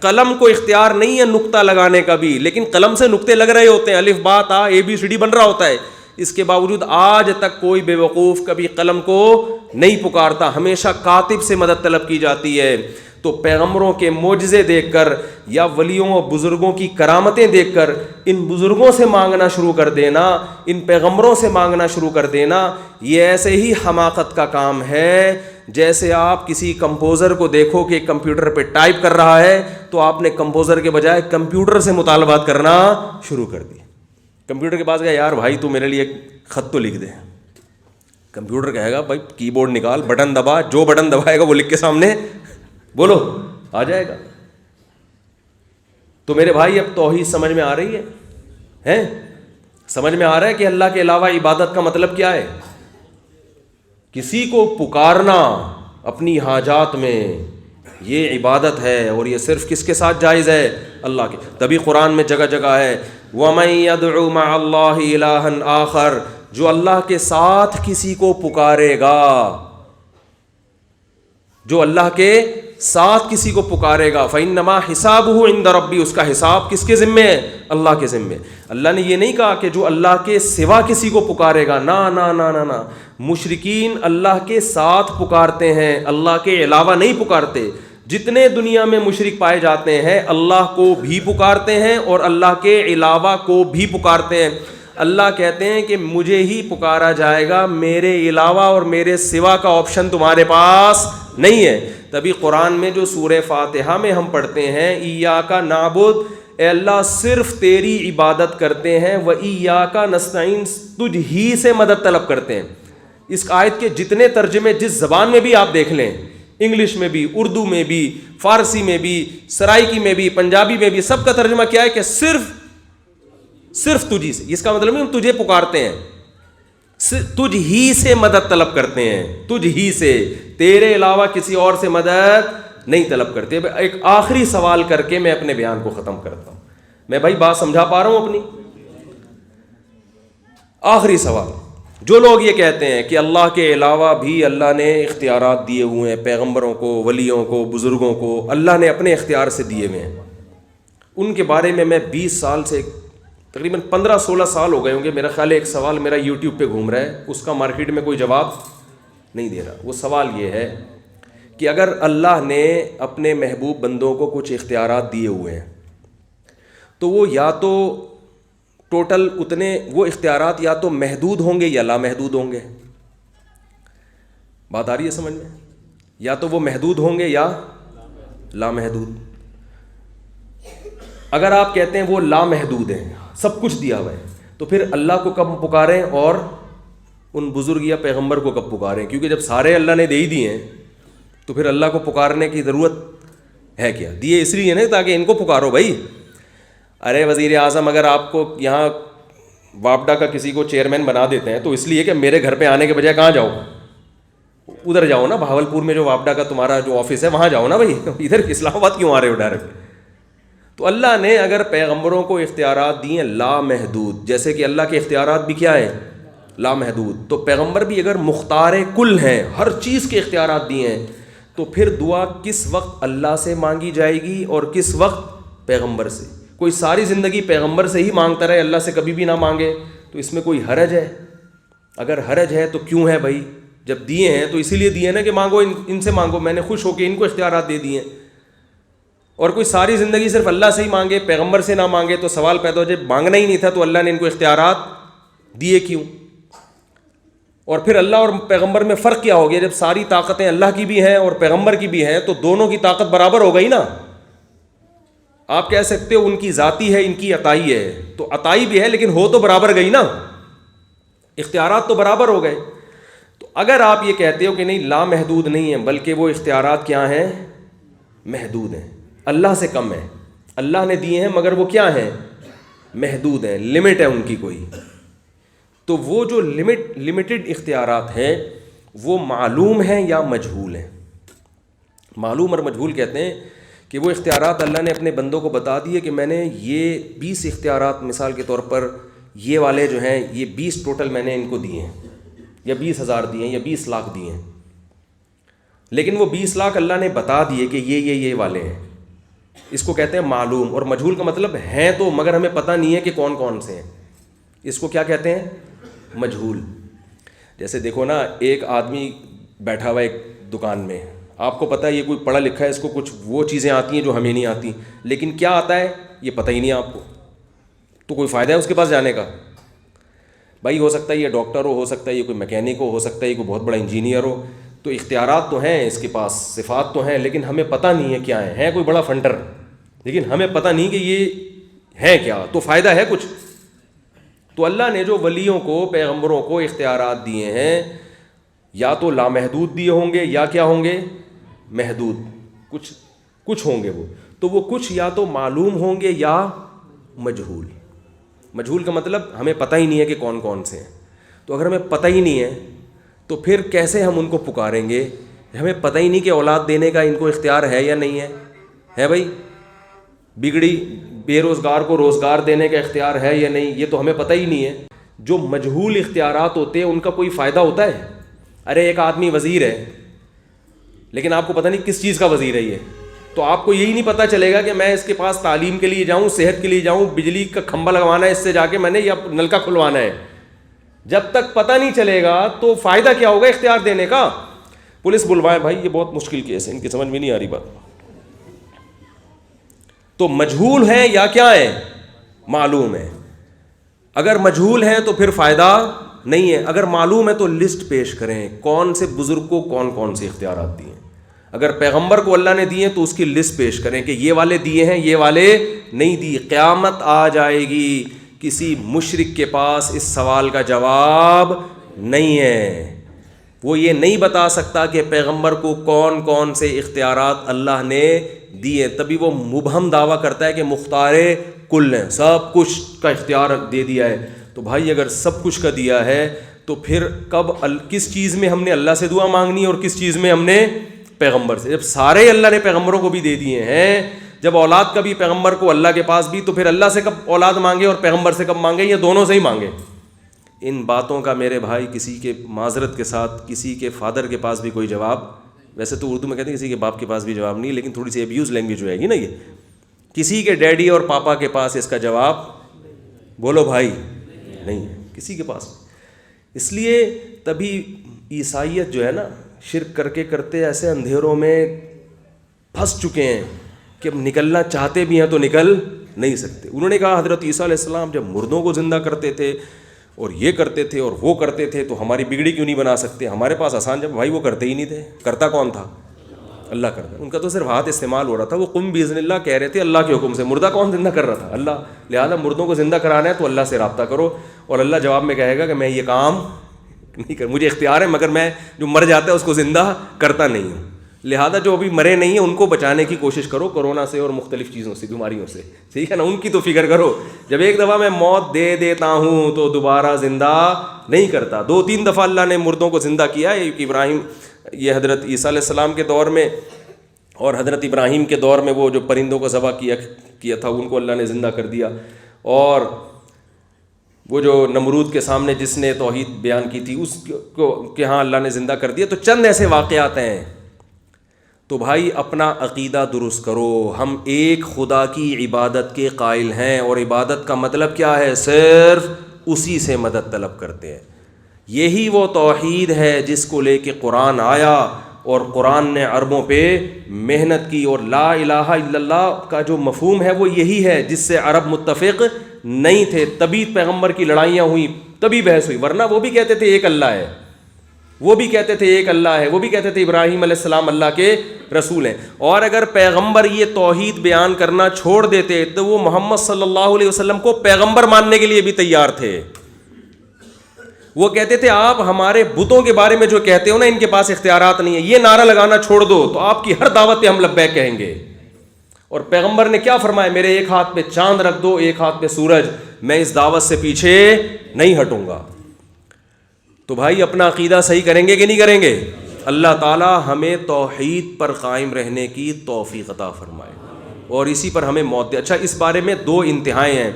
قلم کو اختیار نہیں ہے نقطہ لگانے کا بھی, لیکن قلم سے نقطے لگ رہے ہوتے ہیں, الف با تا اے بی سی ڈی بن رہا ہوتا ہے. اس کے باوجود آج تک کوئی بے وقوف کبھی قلم کو نہیں پکارتا، ہمیشہ کاتب سے مدد طلب کی جاتی ہے۔ تو پیغمبروں کے معجزے دیکھ کر یا ولیوں اور بزرگوں کی کرامتیں دیکھ کر ان بزرگوں سے مانگنا شروع کر دینا، ان پیغمبروں سے مانگنا شروع کر دینا، یہ ایسے ہی حماقت کا کام ہے جیسے آپ کسی کمپوزر کو دیکھو کہ کمپیوٹر پہ ٹائپ کر رہا ہے تو آپ نے کمپوزر کے بجائے کمپیوٹر سے مطالبات کرنا شروع کر دی۔ کمپیوٹر کے پاس گیا، یار بھائی تو میرے لیے ایک خط تو لکھ دے۔ کمپیوٹر کہے گا بھائی کی بورڈ نکال، بٹن دبا، جو بٹن دبائے گا وہ لکھ کے سامنے بولو آ جائے گا۔ تو میرے بھائی اب توحید سمجھ میں آ رہی ہے؟ سمجھ میں آ رہا ہے کہ اللہ کے علاوہ عبادت کا مطلب کیا ہے؟ کسی کو پکارنا اپنی حاجات میں، یہ عبادت ہے، اور یہ صرف کس کے ساتھ جائز ہے؟ اللہ کے۔ تبھی قرآن میں جگہ جگہ ہے وَمَن يَدْعُ مَعَ اللَّهِ إِلَٰهًا آخر، جو اللہ کے ساتھ کسی کو پکارے گا، جو اللہ کے ساتھ کسی کو پکارے گا، فَإِنَّمَا حِسَابُهُ عِندَ رَبِّي، اس کا حساب کس کے ذمے ہے؟ اللہ کے ذمے۔ اللہ نے یہ نہیں کہا کہ جو اللہ کے سوا کسی کو پکارے گا، نا نا نا نا نا، مشرکین اللہ کے ساتھ پکارتے ہیں، اللہ کے علاوہ نہیں پکارتے۔ جتنے دنیا میں مشرک پائے جاتے ہیں اللہ کو بھی پکارتے ہیں اور اللہ کے علاوہ کو بھی پکارتے ہیں۔ اللہ کہتے ہیں کہ مجھے ہی پکارا جائے گا، میرے علاوہ اور میرے سوا کا آپشن تمہارے پاس نہیں ہے۔ تبھی قرآن میں جو سورہ فاتحہ میں ہم پڑھتے ہیں ایاک نعبد، اے اللہ صرف تیری عبادت کرتے ہیں، و ایاک نستعین، تجھ ہی سے مدد طلب کرتے ہیں۔ اس آیت کے جتنے ترجمے جس زبان میں بھی آپ دیکھ لیں، انگلش میں بھی، اردو میں بھی، فارسی میں بھی، سرائکی میں بھی، پنجابی میں بھی، سب کا ترجمہ کیا ہے کہ صرف تجھی سے۔ اس کا مطلب نہیں ہم تجھے پکارتے ہیں، تجھ ہی سے مدد طلب کرتے ہیں، تجھ ہی سے، تیرے علاوہ کسی اور سے مدد نہیں طلب کرتے۔ ایک آخری سوال کر کے میں اپنے بیان کو ختم کرتا ہوں۔ میں بھائی بات سمجھا پا رہا ہوں اپنی؟ آخری سوال، جو لوگ یہ کہتے ہیں کہ اللہ کے علاوہ بھی اللہ نے اختیارات دیے ہوئے ہیں، پیغمبروں کو، ولیوں کو، بزرگوں کو اللہ نے اپنے اختیار سے دیے ہوئے ہیں، ان کے بارے میں 20 سال سے تقریباً 15-16 سال ہو گئے ہوں گے، میرا خیال ہے ایک سوال میرا یوٹیوب پہ گھوم رہا ہے، اس کا مارکیٹ میں کوئی جواب نہیں دے رہا۔ وہ سوال یہ ہے کہ اگر اللہ نے اپنے محبوب بندوں کو کچھ اختیارات دیے ہوئے ہیں تو وہ یا تو ٹوٹل اتنے وہ اختیارات یا تو محدود ہوں گے یا لامحدود ہوں گے۔ بات آ رہی ہے سمجھ میں؟ یا تو وہ محدود ہوں گے یا لامحدود۔ اگر آپ کہتے ہیں وہ لامحدود ہیں، سب کچھ دیا ہوا ہے، تو پھر اللہ کو کب پکاریں اور ان بزرگ یا پیغمبر کو کب پکاریں؟ کیونکہ جب سارے اللہ نے دے ہی دیے ہیں تو پھر اللہ کو پکارنے کی ضرورت ہے کیا؟ دیے اس لیے نا تاکہ ان کو پکارو بھائی۔ ارے وزیر اعظم اگر آپ کو یہاں واپڈا کا کسی کو چیئرمین بنا دیتے ہیں تو اس لیے کہ میرے گھر پہ آنے کے بجائے کہاں جاؤ؟ ادھر جاؤ نا، بھاولپور میں جو واپڈا کا تمہارا جو آفس ہے وہاں جاؤ نا بھائی، ادھر اسلام آباد کیوں آ رہے ہو ڈائریکٹ؟ تو اللہ نے اگر پیغمبروں کو اختیارات دیے لامحدود، جیسے کہ اللہ کے اختیارات بھی کیا ہے؟ لامحدود، تو پیغمبر بھی اگر مختار کل ہیں، ہر چیز کے اختیارات دیے ہیں، تو پھر دعا کس وقت اللہ سے مانگی جائے گی اور کس وقت پیغمبر سے؟ کوئی ساری زندگی پیغمبر سے ہی مانگتا رہے، اللہ سے کبھی بھی نہ مانگے، تو اس میں کوئی حرج ہے؟ اگر حرج ہے تو کیوں ہے بھائی؟ جب دیے ہیں تو اسی لیے دیے نا کہ مانگو، ان سے مانگو، میں نے خوش ہو کے ان کو اختیارات دے دیے ہیں۔ اور کوئی ساری زندگی صرف اللہ سے ہی مانگے، پیغمبر سے نہ مانگے، تو سوال پیدا ہو جائے مانگنا ہی نہیں تھا تو اللہ نے ان کو اختیارات دیے کیوں؟ اور پھر اللہ اور پیغمبر میں فرق کیا ہو گیا؟ جب ساری طاقتیں اللہ کی بھی ہیں اور پیغمبر کی بھی ہیں تو دونوں کی طاقت برابر ہو گئی نا۔ آپ کہہ سکتے ہو ان کی ذاتی ہے، ان کی عطائی ہے، تو عطائی بھی ہے لیکن ہو تو برابر گئی نا، اختیارات تو برابر ہو گئے۔ تو اگر آپ یہ کہتے ہو کہ نہیں لامحدود نہیں ہیں بلکہ وہ اختیارات کیا ہیں؟ محدود ہیں، اللہ سے کم ہے، اللہ نے دیے ہیں مگر وہ کیا ہیں؟ محدود ہیں، لمٹ ہے ان کی کوئی۔ تو وہ جو لمیٹڈ اختیارات ہیں وہ معلوم ہیں یا مجہول ہیں؟ معلوم اور مجہول کہتے ہیں کہ وہ اختیارات اللہ نے اپنے بندوں کو بتا دیے کہ میں نے یہ 20 اختیارات مثال کے طور پر یہ والے جو ہیں یہ 20 ٹوٹل میں نے ان کو دیے ہیں، یا 20,000 دیے ہیں، یا 20 لاکھ دیے ہیں، لیکن وہ 20 لاکھ اللہ نے بتا دیے کہ یہ والے ہیں۔ اس کو کہتے ہیں معلوم، اور مجہول کا مطلب ہیں تو مگر ہمیں پتہ نہیں ہے کہ کون کون سے ہیں۔ اس کو کیا کہتے ہیں؟ مجہول. جیسے دیکھو نا, ایک آدمی بیٹھا ہوا ایک دکان میں, آپ کو پتہ ہے یہ کوئی پڑھا لکھا ہے, اس کو کچھ وہ چیزیں آتی ہیں جو ہمیں نہیں آتی, لیکن کیا آتا ہے یہ پتہ ہی نہیں آپ کو, تو کوئی فائدہ ہے اس کے پاس جانے کا؟ بھائی ہو سکتا ہے یہ ڈاکٹر ہو سکتا ہے یہ کوئی میکینک ہو سکتا ہے یہ کوئی بہت بڑا انجینئر ہو, تو اختیارات تو ہیں اس کے پاس, صفات تو ہیں, لیکن ہمیں پتہ نہیں ہے کیا ہے کوئی بڑا فنڈر, لیکن ہمیں پتہ نہیں کہ یہ ہے کیا, تو فائدہ ہے کچھ؟ تو اللہ نے جو ولیوں کو, پیغمبروں کو اختیارات دیے ہیں, یا تو لامحدود دیے ہوں گے یا کیا ہوں گے, محدود, کچھ ہوں گے وہ, تو وہ کچھ یا تو معلوم ہوں گے یا مجہول. مجہول کا مطلب ہمیں پتہ ہی نہیں ہے کہ کون کون سے ہیں. تو اگر ہمیں پتہ ہی نہیں ہے تو پھر کیسے ہم ان کو پکاریں گے؟ ہمیں پتہ ہی نہیں کہ اولاد دینے کا ان کو اختیار ہے یا نہیں ہے بھائی, بگڑی بے روزگار کو روزگار دینے کا اختیار ہے یا نہیں, یہ تو ہمیں پتہ ہی نہیں ہے. جو مجہول اختیارات ہوتے ہیں ان کا کوئی فائدہ ہوتا ہے؟ ارے ایک آدمی وزیر ہے لیکن آپ کو پتہ نہیں کس چیز کا وزیر ہے یہ, تو آپ کو یہی نہیں پتہ چلے گا کہ میں اس کے پاس تعلیم کے لیے جاؤں, صحت کے لیے جاؤں, بجلی کا کھمبا لگوانا ہے اس سے جا کے میں نے, یا نلکا کھلوانا ہے. جب تک پتہ نہیں چلے گا تو فائدہ کیا ہوگا اختیار دینے کا؟ پولیس بلوائے بھائی, یہ بہت مشکل کیس ہے, ان کی سمجھ میں نہیں آ رہی بات. تو مجہول ہے یا کیا ہے, معلوم ہے. اگر مجہول ہے تو پھر فائدہ نہیں ہے, اگر معلوم ہے تو لسٹ پیش کریں کون سے بزرگ کو کون سے اختیارات دیے ہیں. اگر پیغمبر کو اللہ نے دیے تو اس کی لسٹ پیش کریں کہ یہ والے دیے ہیں یہ والے نہیں دیے. قیامت آ جائے گی, کسی مشرک کے پاس اس سوال کا جواب نہیں ہے, وہ یہ نہیں بتا سکتا کہ پیغمبر کو کون سے اختیارات اللہ نے دیے. تبھی وہ مبہم دعویٰ کرتا ہے کہ مختار کل ہیں, سب کچھ کا اختیار دے دیا ہے. تو بھائی اگر سب کچھ کا دیا ہے تو پھر کس چیز میں ہم نے اللہ سے دعا مانگنی اور کس چیز میں ہم نے پیغمبر سے؟ جب سارے اللہ نے پیغمبروں کو بھی دے دیے ہیں, جب اولاد کا بھی پیغمبر کو اللہ کے پاس بھی, تو پھر اللہ سے کب اولاد مانگے اور پیغمبر سے کب مانگے, یا دونوں سے ہی مانگے؟ ان باتوں کا میرے بھائی کسی کے معذرت کے ساتھ کسی کے فادر کے پاس بھی کوئی جواب, ویسے تو اردو میں کہتے ہیں کسی کے باپ کے پاس بھی جواب نہیں, لیکن تھوڑی سی ابیوز لینگویج جو ہے گی نا, یہ کسی کے ڈیڈی اور پاپا کے پاس اس کا جواب بولو بھائی نہیں ہے, کسی کے پاس. اس لیے تبھی عیسائیت جو ہے نا, شرک کر کے کرتے ایسے اندھیروں میں پھنس چکے ہیں کہ اب نکلنا چاہتے بھی ہیں تو نکل نہیں سکتے. انہوں نے کہا حضرت عیسیٰ علیہ السلام جب مردوں کو زندہ کرتے تھے اور یہ کرتے تھے اور وہ کرتے تھے تو ہماری بگڑی کیوں نہیں بنا سکتے؟ ہمارے پاس آسان, جب بھائی وہ کرتے ہی نہیں تھے, کرتا کون تھا؟ اللہ کرتا. ان کا تو صرف ہاتھ استعمال ہو رہا تھا, وہ قم باذن اللہ کہہ رہے تھے اللہ کے حکم سے. مردہ کون زندہ کر رہا تھا؟ اللہ. لہٰذا مردوں کو زندہ کرانا ہے تو اللہ سے رابطہ کرو, اور اللہ جواب میں کہے گا کہ میں یہ کام نہیں کر, مجھے اختیار ہے مگر میں جو مر جاتا ہے اس کو زندہ کرتا نہیں ہوں. لہٰذا جو ابھی مرے نہیں ہیں ان کو بچانے کی کوشش کرو کورونا سے اور مختلف چیزوں سے, بیماریوں سے, ٹھیک ہے نا, ان کی تو فکر کرو. جب ایک دفعہ میں موت دے دیتا ہوں تو دوبارہ زندہ نہیں کرتا. 2-3 دفعہ اللہ نے مردوں کو زندہ کیا ہے, ابراہیم, یہ حضرت عیسیٰ علیہ السلام کے دور میں اور حضرت ابراہیم کے دور میں وہ جو پرندوں کو ذبح کیا تھا ان کو اللہ نے زندہ کر دیا, اور وہ جو نمرود کے سامنے جس نے توحید بیان کی تھی اس کو کہ ہاں اللہ نے زندہ کر دیا. تو چند ایسے واقعات ہیں. تو بھائی اپنا عقیدہ درست کرو, ہم ایک خدا کی عبادت کے قائل ہیں, اور عبادت کا مطلب کیا ہے؟ صرف اسی سے مدد طلب کرتے ہیں. یہی وہ توحید ہے جس کو لے کے قرآن آیا, اور قرآن نے عربوں پہ محنت کی, اور لا الہ الا اللہ کا جو مفہوم ہے وہ یہی ہے جس سے عرب متفق نہیں تھے. تبھی پیغمبر کی لڑائیاں ہوئیں, تبھی بحث ہوئی, ورنہ وہ بھی کہتے تھے ایک اللہ ہے, وہ بھی کہتے تھے ایک اللہ ہے, وہ بھی کہتے تھے ابراہیم علیہ السلام اللہ کے رسول ہیں. اور اگر پیغمبر یہ توحید بیان کرنا چھوڑ دیتے تو وہ محمد صلی اللہ علیہ وسلم کو پیغمبر ماننے کے لیے بھی تیار تھے. وہ کہتے تھے آپ ہمارے بتوں کے بارے میں جو کہتے ہو نا ان کے پاس اختیارات نہیں ہے, یہ نعرہ لگانا چھوڑ دو تو آپ کی ہر دعوت پہ ہم لبیک کہیں گے. اور پیغمبر نے کیا فرمایا؟ میرے ایک ہاتھ پہ چاند رکھ دو, ایک ہاتھ پہ سورج, میں اس دعوت سے پیچھے نہیں ہٹوں گا. تو بھائی اپنا عقیدہ صحیح کریں گے کہ نہیں کریں گے؟ اللہ تعالی ہمیں توحید پر قائم رہنے کی توفیق عطا فرمائے اور اسی پر ہمیں موت دے. اچھا, اس بارے میں 2 انتہائیں ہیں.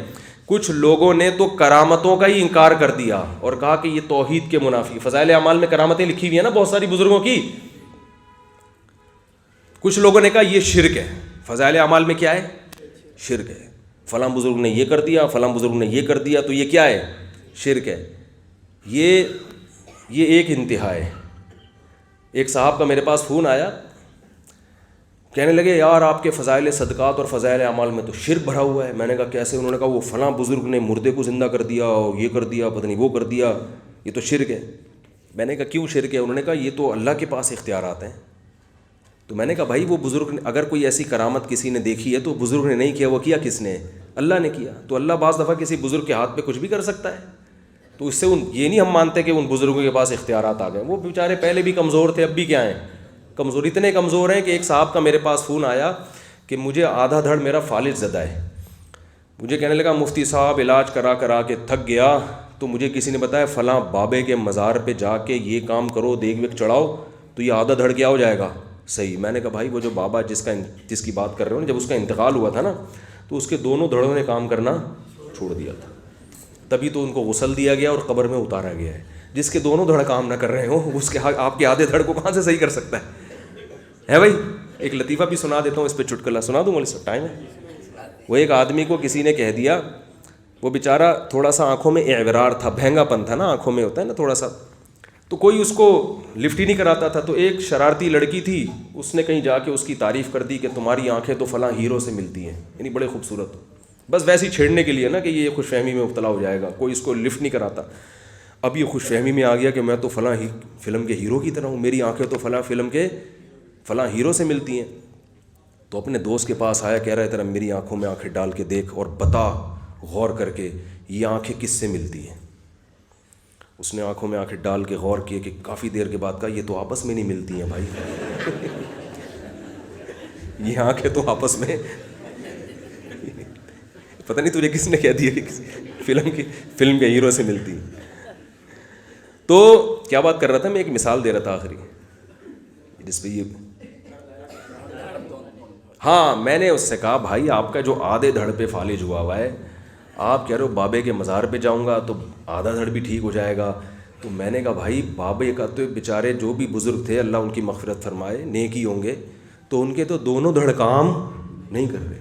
کچھ لوگوں نے تو کرامتوں کا ہی انکار کر دیا اور کہا کہ یہ توحید کے منافی. فضائل اعمال میں کرامتیں لکھی ہوئی ہیں نا بہت ساری بزرگوں کی. کچھ لوگوں نے کہا یہ شرک ہے. فضائل اعمال میں کیا ہے؟ شرک ہے. فلاں بزرگ نے یہ کر دیا, فلاں بزرگ نے یہ کر دیا, تو یہ کیا ہے؟ شرک ہے. یہ ایک انتہا ہے. ایک صاحب کا میرے پاس فون آیا, کہنے لگے یار آپ کے فضائل صدقات اور فضائل اعمال میں تو شرک بھرا ہوا ہے. میں نے کہا کیسے؟ انہوں نے کہا وہ فلاں بزرگ نے مردے کو زندہ کر دیا اور یہ کر دیا, پتہ نہیں وہ کر دیا, یہ تو شرک ہے. میں نے کہا کیوں شرک ہے؟ انہوں نے کہا یہ تو اللہ کے پاس اختیارات ہیں. تو میں نے کہا بھائی وہ بزرگ نے, اگر کوئی ایسی کرامت کسی نے دیکھی ہے تو بزرگ نے نہیں کیا, وہ کیا کس نے؟ اللہ نے کیا. تو اللہ بعض دفعہ کسی بزرگ کے ہاتھ پہ کچھ بھی کر سکتا ہے. تو اس سے یہ نہیں ہم مانتے کہ ان بزرگوں کے پاس اختیارات آ گئے. وہ بیچارے پہلے بھی کمزور تھے, اب بھی کیا ہیں کمزور. اتنے کمزور ہیں کہ ایک صاحب کا میرے پاس فون آیا کہ مجھے آدھا دھڑ میرا فالج زدہ ہے. مجھے کہنے لگا مفتی صاحب علاج کرا کرا کے تھک گیا, تو مجھے کسی نے بتایا فلاں بابے کے مزار پہ جا کے یہ کام کرو, دیگ ویگ چڑھاؤ تو یہ آدھا دھڑ کیا ہو جائے گا صحیح. میں نے کہا بھائی وہ جو بابا جس کی بات کر رہے ہو نا, جب اس کا انتقال ہوا تھا نا تو اس کے دونوں دھڑوں نے کام کرنا چھوڑ دیا تھا, تبھی تو ان کو غسل دیا گیا اور قبر میں اتارا گیا ہے. جس کے دونوں دھڑ کام نہ کر رہے ہوں اس کے آپ کے آدھے دھڑ کو کہاں سے صحیح کر سکتا ہے بھائی. ایک لطیفہ بھی سنا دیتا ہوں, اس پہ چٹکلا سنا دوں, مجھے ٹائم ہے. وہ ایک آدمی کو کسی نے کہہ دیا, وہ بیچارہ تھوڑا سا آنکھوں میں اعورار تھا, بھینگا پن تھا نا آنکھوں میں, ہوتا ہے نا تھوڑا سا, تو کوئی اس کو لفٹ ہی نہیں کراتا تھا. تو ایک شرارتی لڑکی تھی, اس نے کہیں جا کے اس کی تعریف کر دی کہ تمہاری آنکھیں تو فلاں ہیرو سے ملتی ہیں, یعنی بڑے خوبصورت, بس ویسے ہی چھیڑنے کے لیے نا کہ یہ خوش فہمی میں مبتلا ہو جائے گا, کوئی اس کو لفٹ نہیں کراتا. اب یہ خوش فہمی میں آ گیا کہ میں تو فلاں فلم کے ہیرو کی طرح ہوں, میری آنکھیں تو فلاں فلم کے فلاں ہیرو سے ملتی ہیں. تو اپنے دوست کے پاس آیا, کہہ رہا ہے تیرا میری آنکھوں میں آنکھیں ڈال کے دیکھ اور بتا غور کر کے یہ آنکھیں کس سے ملتی ہیں. اس نے آنکھوں میں آنکھیں ڈال کے غور کیے کہ کافی دیر کے بعد کہا یہ تو آپس میں نہیں ملتی ہیں بھائی. یہ آنکھیں تو آپس میں, پتہ نہیں تجھے کس نے کہہ دیا کہ فلم کے ہیرو سے ملتی. تو کیا بات کر رہا تھا میں, ایک مثال دے رہا تھا آخری جس پہ یہ, ہاں میں نے اس سے کہا بھائی آپ کا جو آدھے دھڑ پہ فالج ہوا ہے, آپ کہہ رہے ہو بابے کے مزار پہ جاؤں گا تو آدھا دھڑ بھی ٹھیک ہو جائے گا. تو میں نے کہا بھائی بابے کا تو بیچارے جو بھی بزرگ تھے اللہ ان کی مغفرت فرمائے, نیکی ہوں گے, تو ان کے تو دونوں دھڑ کام نہیں کر رہے,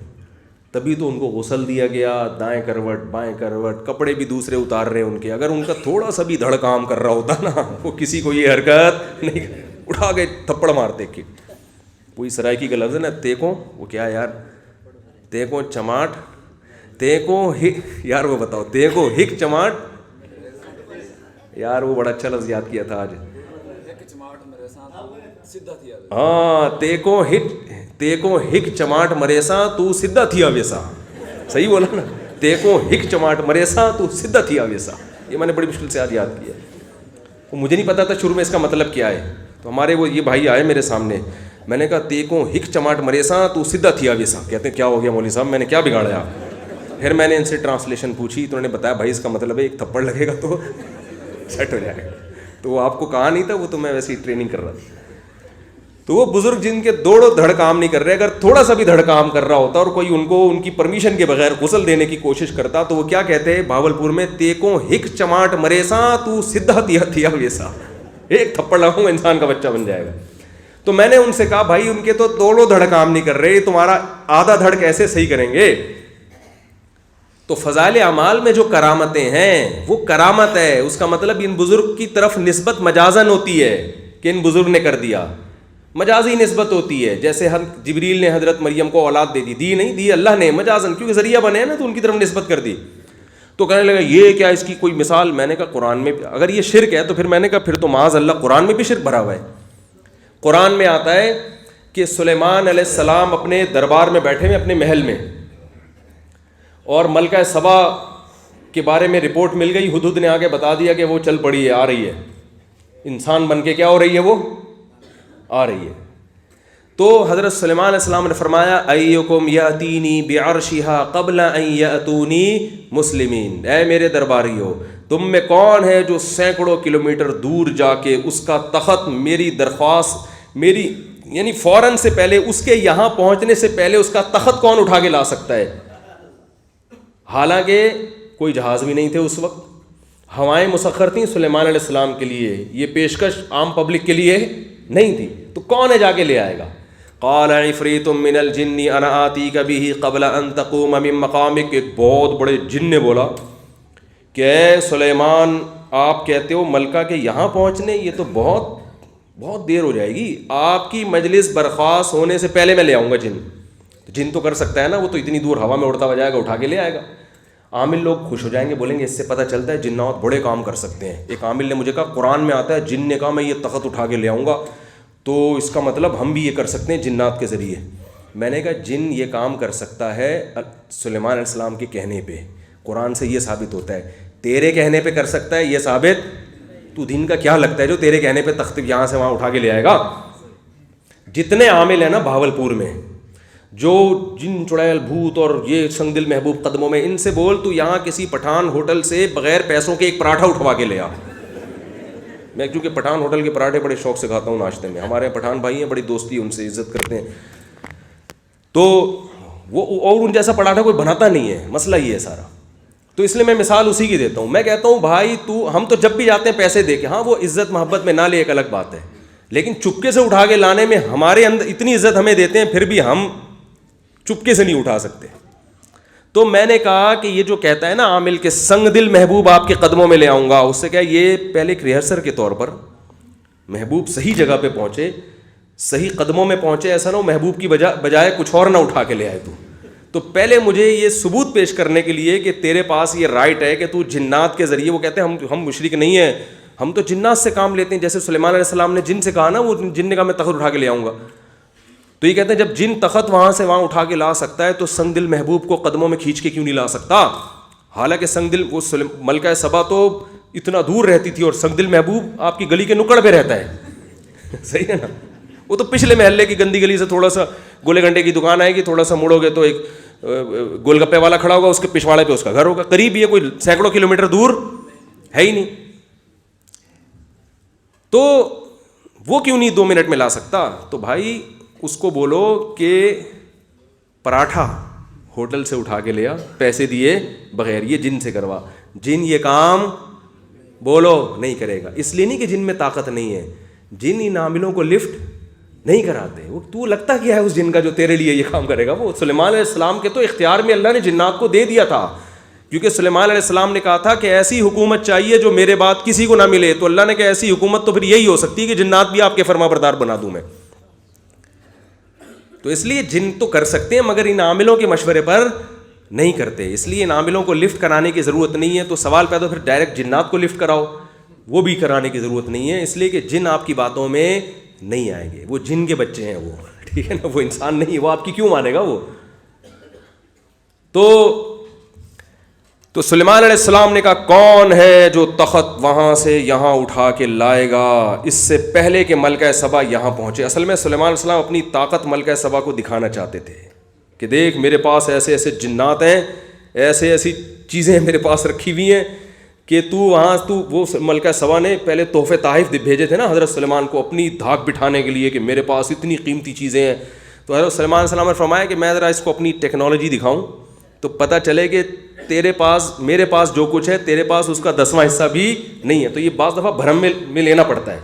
تبھی تو ان کو غسل دیا گیا, دائیں کروٹ بائیں کروٹ, کپڑے بھی دوسرے اتار رہے ان کے. اگر ان کا تھوڑا سا بھی دھڑ کام کر رہا ہوتا نا, وہ کسی کو یہ حرکت نہیں, اٹھا کے تھپڑ مارتے. کہ کوئی سرائکی کا لفظ ہے نا تیکوں, وہ کیا یار, تیکوں چماٹ, تیکوں یار وہ بتاؤ تیکوں ہک چماٹ, یار وہ بڑا اچھا لفظ یاد کیا تھا آج. ہاں تیکوں ہک چماٹ مریسا تو سدھا تھیا ویسا, صحیح بولا نا, تیکوں ہک چماٹ مریسا تو سدھا تھیا ویسا. یہ میں نے بڑی مشکل سے آج یاد کیا, وہ مجھے نہیں پتا تھا شروع میں اس کا مطلب کیا ہے. تو ہمارے وہ یہ بھائی آئے میرے سامنے, میں نے کہا تیکوں ہک چماٹ مریسا تو سدھا تھیا ویسا. کہتے ہیں کیا ہو گیا مولوی صاحب, میں نے کیا بگاڑا؟ پھر میں نے ان سے ٹرانسلیشن پوچھی تو انہوں نے بتایا بھائی اس کا مطلب ہے ایک تھپڑ لگے گا تو سیٹ ہو جائے گا. تو وہ آپ کو کہا نہیں تھا, وہ تو میں ویسے ہی ٹریننگ کر رہا تھا. تو وہ بزرگ جن کے دوڑوں دھڑ کام نہیں کر رہے, اگر تھوڑا سا بھی دھڑ کام کر رہا ہوتا اور کوئی ان کو ان کی پرمیشن کے بغیر غسل دینے کی کوشش کرتا, تو وہ کیا کہتے ہیں بھاولپور میں, تیکوں ہک چماٹ مریسا تو سدھا تھیا ویسا, ایک تھپڑ لگاؤں گا انسان کا بچہ بن جائے گا. تو میں نے ان سے کہا بھائی ان کے تو دوڑوں دھڑ کام نہیں کر رہے, تمہارا آدھا دھڑ کیسے صحیح کریں گے؟ تو فضائل اعمال میں جو کرامتیں ہیں وہ کرامت ہے, اس کا مطلب ان بزرگ کی طرف نسبت مجازن ہوتی ہے کہ ان بزرگ نے کر دیا, مجازی نسبت ہوتی ہے. جیسے ہم جبریل نے حضرت مریم کو اولاد دے دی نہیں دی اللہ نے, مجازن, کیونکہ ذریعہ بنے نا تو ان کی طرف نسبت کر دی. تو کہنے لگا یہ کیا اس کی کوئی مثال؟ میں نے کہا قرآن میں اگر یہ شرک ہے تو پھر میں نے کہا پھر تو معاذ اللہ قرآن میں بھی شرک بھرا ہوا ہے. قرآن میں آتا ہے کہ سلیمان علیہ السلام اپنے دربار میں بیٹھے ہوئے اپنے محل میں, اور ملکہ سبا کے بارے میں رپورٹ مل گئی, ہدہد نے آگے بتا دیا کہ وہ چل پڑی ہے, آ رہی ہے, انسان بن کے کیا ہو رہی ہے, وہ آ رہی ہے. تو حضرت سلیمان علیہ السلام نے فرمایا ایکم یاتینی بعرشھا قبل ان یاتونی مسلمین, اے میرے درباریو تم میں کون ہے جو سینکڑوں کلومیٹر دور جا کے اس کا تخت, میری درخواست, میری یعنی فوراً سے پہلے اس کے یہاں پہنچنے سے پہلے اس کا تخت کون اٹھا کے لا سکتا ہے؟ حالانکہ کوئی جہاز بھی نہیں تھے اس وقت, ہوائیں مسخر تھیں سلیمان علیہ السلام کے لیے, یہ پیشکش عام پبلک کے لیے نہیں تھی. تو کون ہے جا کے لے آئے گا؟ قال عفریت من الجن انا آتیک بہ قبل ان تقوم من مقامک, ایک بہت بڑے جن نے بولا کہ اے سلیمان آپ کہتے ہو ملکہ کے یہاں پہنچنے، یہ تو بہت بہت دیر ہو جائے گی، آپ کی مجلس برخاست ہونے سے پہلے میں لے آؤں گا جن. جن تو کر سکتا ہے نا، وہ تو اتنی دور ہوا میں اڑتا ہوا جائے گا، اٹھا کے لے آئے گا. عامل لوگ خوش ہو جائیں گے، بولیں گے اس سے پتہ چلتا ہے جنات بڑے کام کر سکتے ہیں. ایک عامل نے مجھے کہا قرآن میں آتا ہے جن نے کہا میں یہ تخت اٹھا کے لے آؤں گا، تو اس کا مطلب ہم بھی یہ کر سکتے ہیں جنات کے ذریعے. میں نے کہا جن یہ کام کر سکتا ہے سلیمان علیہ السلام کے کہنے پہ، قرآن سے یہ ثابت ہوتا ہے. تیرے کہنے پہ کر سکتا ہے یہ ثابت تو دین کا کیا لگتا ہے جو تیرے کہنے پہ تخت یہاں سے وہاں اٹھا کے لے آئے گا. جتنے عامل ہیں نا بھاولپور میں، جو جن چڑیل بھوت اور یہ سنگ دل محبوب قدموں میں، ان سے بول تو یہاں کسی پٹھان ہوٹل سے بغیر پیسوں کے ایک پراٹھا اٹھوا کے لے آ. میں کیونکہ پٹھان ہوٹل کے پراٹھے بڑے شوق سے کھاتا ہوں ناشتے میں، ہمارے پٹھان بھائی ہیں، بڑی دوستی ان سے، عزت کرتے ہیں. تو وہ اور ان جیسا پراٹھا کوئی بناتا نہیں ہے، مسئلہ یہ ہے سارا. تو اس لیے میں مثال اسی کی دیتا ہوں. میں کہتا ہوں بھائی ہم تو جب بھی جاتے ہیں پیسے دے کے، ہاں وہ عزت محبت میں نہ لے ایک الگ بات ہے، لیکن چپکے سے اٹھا کے لانے میں ہمارے اندر اتنی عزت ہمیں دیتے ہیں، پھر بھی ہم چپکے سے نہیں اٹھا سکتے. تو میں نے کہا کہ یہ جو کہتا ہے نا عامل کے سنگ دل محبوب آپ کے قدموں میں لے آؤں گا، اس سے کیا یہ پہلے ایک ریہرسل کے طور پر محبوب صحیح جگہ پہ پہنچے، صحیح قدموں میں پہنچے، ایسا نہ ہو محبوب کی بجائے کچھ اور نہ اٹھا کے لے آئے. تو پہلے مجھے یہ ثبوت پیش کرنے کے لیے کہ تیرے پاس یہ رائٹ ہے کہ تو جنات کے ذریعے، وہ کہتے ہیں ہم مشرک نہیں ہیں، ہم تو جنات سے کام لیتے ہیں. جیسے سلیمان علیہ السلام نے جن سے کہا نا، وہ جن نے کہا میں تخت اٹھا کے لے آؤں گا. تو یہ کہتے ہیں جب جن تخت وہاں سے وہاں اٹھا کے لا سکتا ہے تو سنگ دل محبوب کو قدموں میں کھینچ کے کیوں نہیں لا سکتا؟ حالانکہ سنگ دل وہ ملکہ سبا تو اتنا دور رہتی تھی، اور سنگ دل محبوب آپ کی گلی کے نکڑ پہ رہتا ہے. صحیح ہے نا؟ وہ تو پچھلے محلے کی گندی گلی سے تھوڑا سا گولے گھنٹے کی دکان آئے گی، تھوڑا سا مڑو گے تو ایک گول گپے والا کھڑا ہوگا، اس کے پچھواڑے پہ اس کا گھر ہوگا. قریب ہی ہے، کوئی سینکڑوں کلومیٹر دور ہے ہی نہیں. تو وہ کیوں نہیں 2 منٹ میں لا سکتا؟ تو بھائی اس کو بولو کہ پراٹھا ہوٹل سے اٹھا کے لیا، پیسے دیے بغیر، یہ جن سے کروا. جن یہ کام بولو نہیں کرے گا. اس لیے نہیں کہ جن میں طاقت نہیں ہے، جن ان عاملوں کو لفٹ نہیں کراتے. وہ تو لگتا کیا ہے اس جن کا جو تیرے لیے یہ کام کرے گا؟ وہ سلیمان علیہ السلام کے تو اختیار میں اللہ نے جنات کو دے دیا تھا، کیونکہ سلیمان علیہ السلام نے کہا تھا کہ ایسی حکومت چاہیے جو میرے بعد کسی کو نہ ملے. تو اللہ نے کہا ایسی حکومت تو پھر یہی ہو سکتی ہے کہ جنات بھی آپ کے فرما بردار بنا دوں میں. تو اس لیے جن تو کر سکتے ہیں مگر ان عاملوں کے مشورے پر نہیں کرتے. اس لیے ان عاملوں کو لفٹ کرانے کی ضرورت نہیں ہے. تو سوال پیدا پھر ڈائریکٹ جنات کو لفٹ کراؤ، وہ بھی کرانے کی ضرورت نہیں ہے، اس لیے کہ جن آپ کی باتوں میں نہیں آئیں گے. وہ جن کے بچے ہیں، وہ ٹھیک ہے نا، وہ انسان نہیں ہے. وہ آپ کی کیوں مانے گا وہ؟ تو سلیمان علیہ السلام نے کہا کون ہے جو تخت وہاں سے یہاں اٹھا کے لائے گا اس سے پہلے کہ ملکہ سبا یہاں پہنچے. اصل میں سلیمان علیہ السلام اپنی طاقت ملکہ سبا کو دکھانا چاہتے تھے کہ دیکھ میرے پاس ایسے ایسے جنات ہیں، ایسے ایسی چیزیں میرے پاس رکھی ہوئی ہیں کہ وہ ملکہ سبا نے پہلے تحفے تحائف بھیجے تھے نا حضرت سلیمان کو اپنی دھاک بٹھانے کے لیے کہ میرے پاس اتنی قیمتی چیزیں ہیں. تو حضرت سلیمان علیہ السلام نے فرمایا کہ میں ذرا اس کو اپنی ٹیکنالوجی دکھاؤں تو پتہ چلے کہ تیرے پاس میرے پاس جو کچھ ہے تیرے پاس اس کا 10واں حصہ بھی نہیں ہے. تو یہ بعض دفعہ بھرم میں لینا پڑتا ہے.